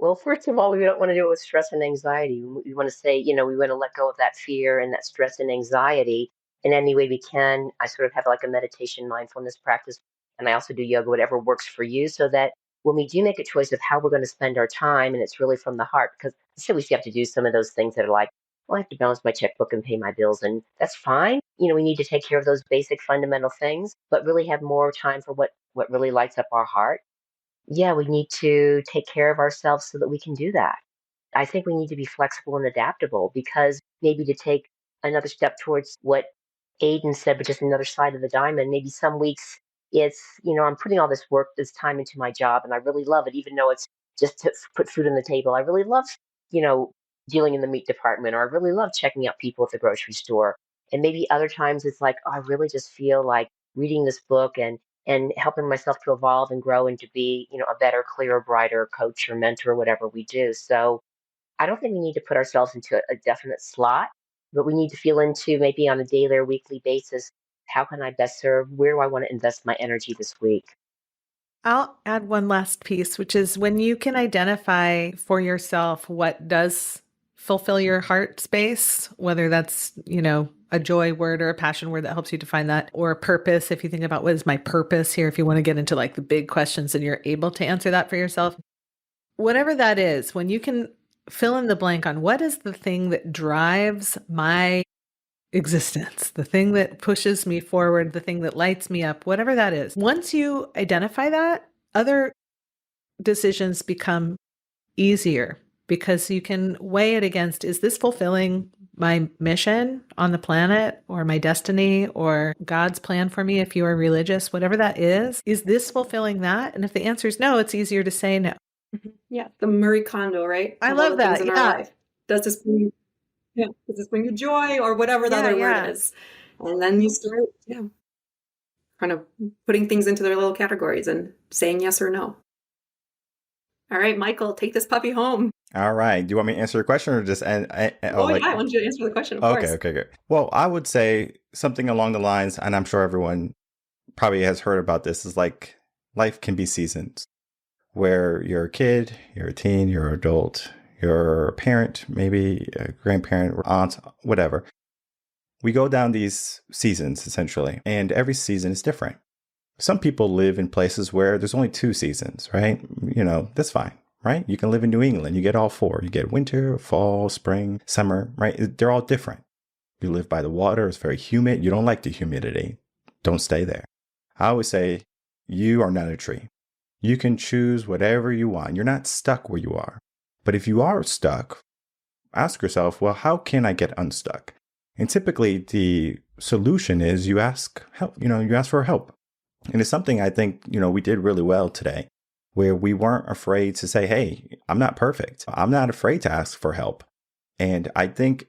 Well, first of all, we don't want to do it with stress and anxiety. We want to say, we want to let go of that fear and that stress and anxiety in any way we can. I sort of have like a meditation mindfulness practice, and I also do yoga, whatever works for you, so that when we do make a choice of how we're going to spend our time, and it's really from the heart, because still we still have to do some of those things that are like, well, I have to balance my checkbook and pay my bills, and that's fine. We need to take care of those basic fundamental things, but really have more time for what really lights up our heart. Yeah, we need to take care of ourselves so that we can do that. I think we need to be flexible and adaptable, because maybe to take another step towards what Aden said, but just another side of the diamond, maybe some weeks it's, I'm putting all this work, this time into my job, and I really love it, even though it's just to put food on the table. I really love, you know, dealing in the meat department, or I really love checking out people at the grocery store. And maybe other times it's like, oh, I really just feel like reading this book and helping myself to evolve and grow and to be, a better, clearer, brighter coach or mentor, whatever we do. So I don't think we need to put ourselves into a definite slot, but we need to feel into maybe on a daily or weekly basis, how can I best serve? Where do I want to invest my energy this week? I'll add one last piece, which is when you can identify for yourself what does fulfill your heart space, whether that's, a joy word or a passion word that helps you define that, or a purpose. If you think about what is my purpose here, if you want to get into like the big questions and you're able to answer that for yourself, whatever that is, when you can fill in the blank on what is the thing that drives my existence, the thing that pushes me forward, the thing that lights me up, whatever that is. Once you identify that, other decisions become easier because you can weigh it against, is this fulfilling my mission on the planet or my destiny or God's plan for me if you are religious, whatever that is this fulfilling that? And if the answer is no, it's easier to say no. Yeah, the Marie Kondo, right? I Of all love the things that. in our Yeah. life. Does this bring does this bring you joy or whatever the other word is? And then you start, kind of putting things into their little categories and saying yes or no. All right, Michael, take this puppy home. All right. Do you want me to answer your question or just I want you to answer the question, of course. Okay, good. Well, I would say something along the lines, and I'm sure everyone probably has heard about this, is like life can be seasons where you're a kid, you're a teen, you're an adult, you're a parent, maybe a grandparent, or aunt, whatever. We go down these seasons essentially, and every season is different. Some people live in places where there's only 2 seasons, right? That's fine, right? You can live in New England. You get all 4. You get winter, fall, spring, summer, right? They're all different. You live by the water. It's very humid. You don't like the humidity. Don't stay there. I always say, you are not a tree. You can choose whatever you want. You're not stuck where you are. But if you are stuck, ask yourself, well, how can I get unstuck? And typically the solution is you ask help, you ask for help. And it's something I think, we did really well today, where we weren't afraid to say, hey, I'm not perfect. I'm not afraid to ask for help. And I think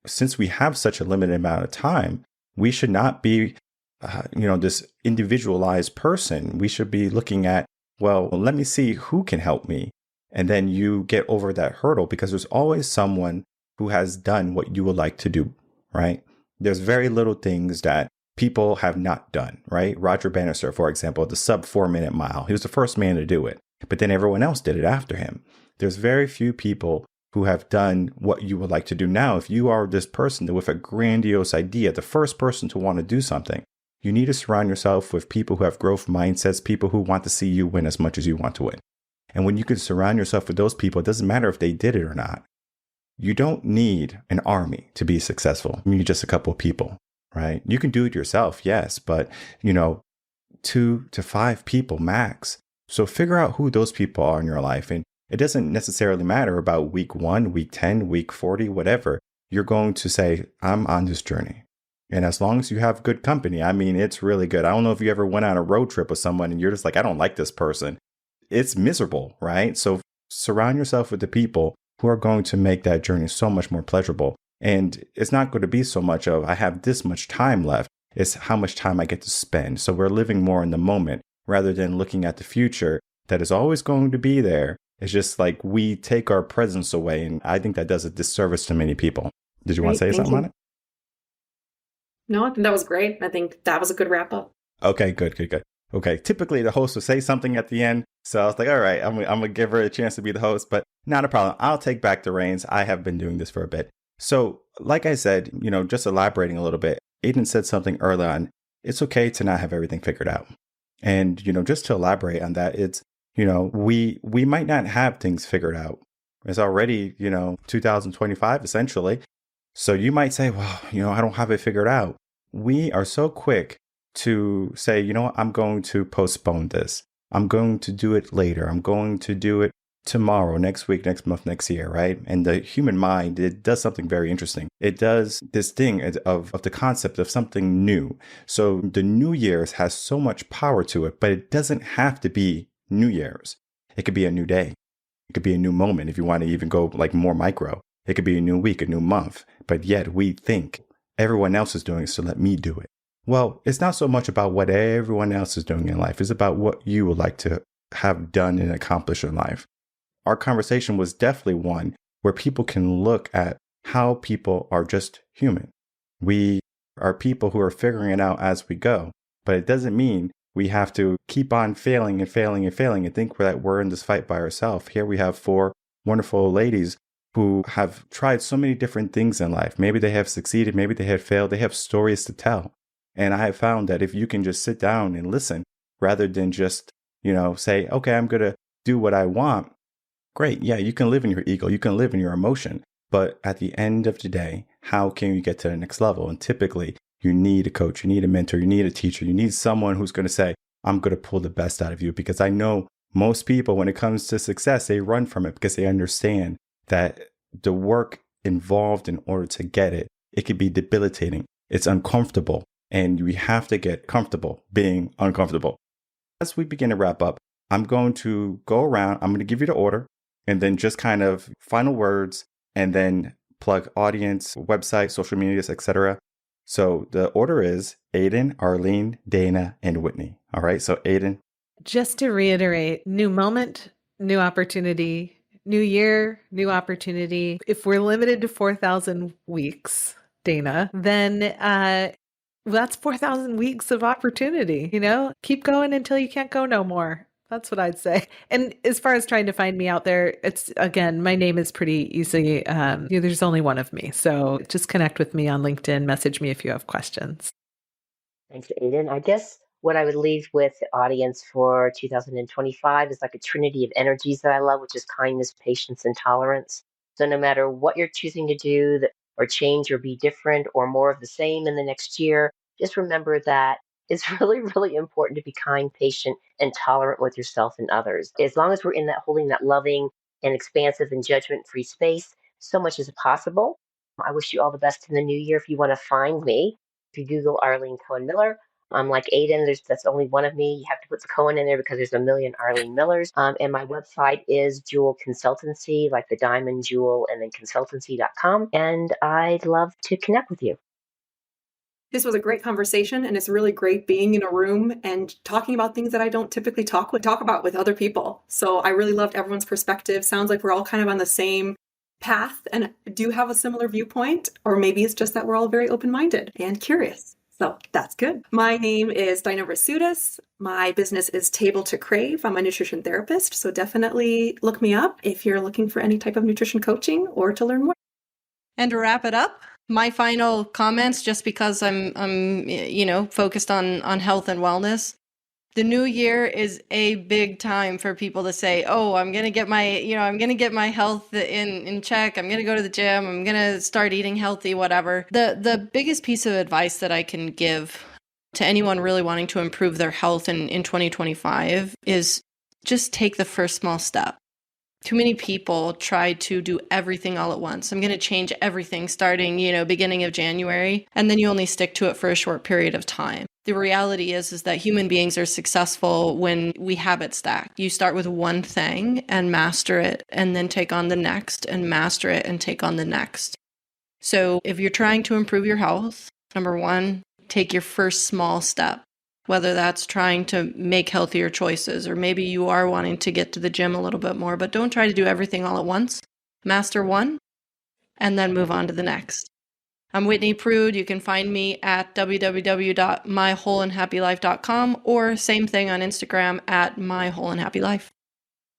since we have such a limited amount of time, we should not be, this individualized person. We should be looking at, well, let me see who can help me. And then you get over that hurdle because there's always someone who has done what you would like to do, right? There's very little things that people have not done, right? Roger Bannister, for example, the sub 4-minute mile. He was the first man to do it, but then everyone else did it after him. There's very few people who have done what you would like to do now. If you are this person with a grandiose idea, the first person to want to do something, you need to surround yourself with people who have growth mindsets, people who want to see you win as much as you want to win. And when you can surround yourself with those people, it doesn't matter if they did it or not. You don't need an army to be successful. You need just a couple of people. Right? You can do it yourself, yes, but 2 to 5 people max. So figure out who those people are in your life. And it doesn't necessarily matter about week 1, week 10, week 40, whatever. You're going to say, I'm on this journey. And as long as you have good company, it's really good. I don't know if you ever went on a road trip with someone and you're just like, I don't like this person. It's miserable, right? So surround yourself with the people who are going to make that journey so much more pleasurable. And it's not going to be so much of, I have this much time left. It's how much time I get to spend. So we're living more in the moment rather than looking at the future that is always going to be there. It's just like we take our presence away. And I think that does a disservice to many people. Did you want to say something on it? No, I think that was great. I think that was a good wrap up. Okay, good. Okay, typically the host will say something at the end. So I was like, all right, I'm going to give her a chance to be the host, but not a problem. I'll take back the reins. I have been doing this for a bit. So like I said, just elaborating a little bit, Aden said something early on. It's okay to not have everything figured out. And, just to elaborate on that, it's, we might not have things figured out. It's already, 2025, essentially. So you might say, well, I don't have it figured out. We are so quick to say, I'm going to postpone this. I'm going to do it later. I'm going to do it tomorrow, next week, next month, next year, right? And the human mind, it does something very interesting. It does this thing of the concept of something new. So the New Year's has so much power to it, but it doesn't have to be New Year's. It could be a new day. It could be a new moment if you want to even go like more micro. It could be a new week, a new month, but yet we think everyone else is doing it, so let me do it. Well, it's not so much about what everyone else is doing in life. It's about what you would like to have done and accomplish in life. Our conversation was definitely one where people can look at how people are just human. We are people who are figuring it out as we go, but it doesn't mean we have to keep on failing and failing and failing and think that we're in this fight by ourselves. Here we have four wonderful ladies who have tried so many different things in life. Maybe they have succeeded, maybe they have failed. They have stories to tell. And I have found that if you can just sit down and listen rather than just, say, okay, I'm going to do what I want. Great. Yeah, you can live in your ego. You can live in your emotion. But at the end of the day, how can you get to the next level? And typically, you need a coach, you need a mentor, you need a teacher, you need someone who's going to say, I'm going to pull the best out of you. Because I know most people, when it comes to success, they run from it because they understand that the work involved in order to get it, it can be debilitating. It's uncomfortable. And we have to get comfortable being uncomfortable. As we begin to wrap up, I'm going to go around. I'm going to give you the order and then just kind of final words and then plug audience, website, social medias, etc. So the order is Aden, Arlene, Daina, and Whitney. All right. So Aden. Just to reiterate, new moment, new opportunity, new year, new opportunity. If we're limited to 4,000 weeks, Daina, then that's 4,000 weeks of opportunity, keep going until you can't go no more. That's what I'd say. And as far as trying to find me out there, it's, again, my name is pretty easy. There's only one of me. So just connect with me on LinkedIn, message me if you have questions. Thanks, Aden. I guess what I would leave with the audience for 2025 is like a trinity of energies that I love, which is kindness, patience, and tolerance. So no matter what you're choosing to do or change or be different or more of the same in the next year, just remember that it's really, really important to be kind, patient, and tolerant with yourself and others. As long as we're in that holding that loving and expansive and judgment-free space, so much is possible. I wish you all the best in the new year. If you want to find me, if you Google Arlene Cohen Miller, I'm like Aden. That's only one of me. You have to put the Cohen in there because there's a million Arlene Millers. And my website is Jewel Consultancy, like the diamond jewel, and then consultancy.com. And I'd love to connect with you. This was a great conversation, and it's really great being in a room and talking about things that I don't typically talk about with other people. So I really loved everyone's perspective. Sounds like we're all kind of on the same path and do have a similar viewpoint, or maybe it's just that we're all very open-minded and curious. So that's good. My name is Daina Rasutis. My business is Table to Crave. I'm a nutrition therapist, so definitely look me up if you're looking for any type of nutrition coaching or to learn more. And to wrap it up, my final comments, just because I'm focused on health and wellness. The new year is a big time for people to say, "Oh, I'm going to get my health in check. I'm going to go to the gym. I'm going to start eating healthy, whatever." The biggest piece of advice that I can give to anyone really wanting to improve their health in 2025 is just take the first small step. Too many people try to do everything all at once. I'm going to change everything starting, beginning of January, and then you only stick to it for a short period of time. The reality is that human beings are successful when we habit stack. You start with one thing and master it, and then take on the next and master it and take on the next. So if you're trying to improve your health, number one, take your first small step. Whether that's trying to make healthier choices, or maybe you are wanting to get to the gym a little bit more, but don't try to do everything all at once. Master one, and then move on to the next. I'm Whitney Prude. You can find me at www.mywholeandhappylife.com, or same thing on Instagram at mywholeandhappylife.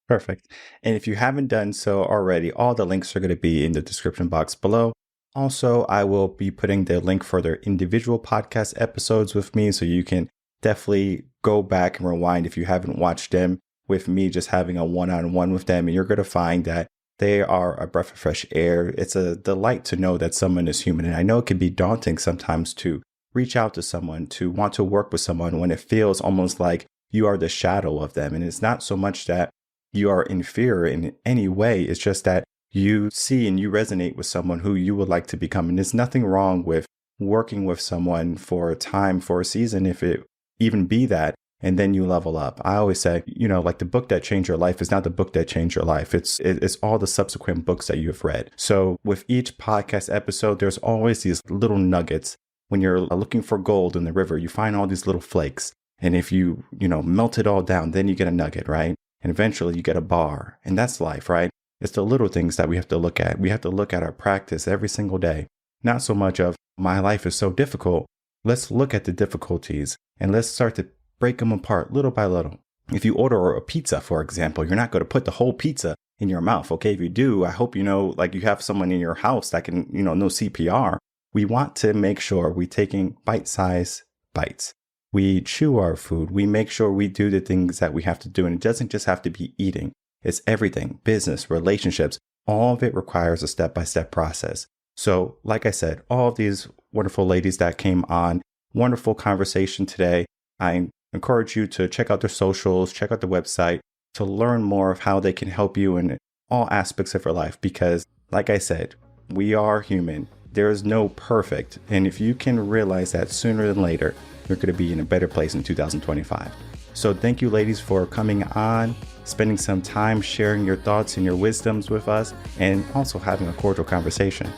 Perfect. And if you haven't done so already, all the links are going to be in the description box below. Also, I will be putting the link for their individual podcast episodes with me, so you can definitely go back and rewind if you haven't watched them with me, just having a one-on-one with them. And you're going to find that they are a breath of fresh air. It's a delight to know that someone is human. And I know it can be daunting sometimes to reach out to someone, to want to work with someone when it feels almost like you are the shadow of them. And it's not so much that you are inferior in any way. It's just that you see and you resonate with someone who you would like to become. And there's nothing wrong with working with someone for a time, for a season, if it even be that, and then you level up. I always say, like the book that changed your life is not the book that changed your life. It's all the subsequent books that you have read. So with each podcast episode, there's always these little nuggets. When you're looking for gold in the river, you find all these little flakes. And if you melt it all down, then you get a nugget, right? And eventually you get a bar. And that's life, right? It's the little things that we have to look at. We have to look at our practice every single day. Not so much of my life is so difficult. Let's look at the difficulties and let's start to break them apart little by little. If you order a pizza, for example, you're not going to put the whole pizza in your mouth. Okay, if you do, I hope you know, like you have someone in your house that can, know CPR. We want to make sure we're taking bite-sized bites. We chew our food. We make sure we do the things that we have to do. And it doesn't just have to be eating. It's everything, business, relationships. All of it requires a step-by-step process. So like I said, all of these wonderful ladies that came on, wonderful conversation today. I encourage you to check out their socials, check out the website to learn more of how they can help you in all aspects of your life. Because like I said, we are human. There is no perfect. And if you can realize that sooner than later, you're going to be in a better place in 2025. So thank you, ladies, for coming on, spending some time sharing your thoughts and your wisdoms with us, and also having a cordial conversation.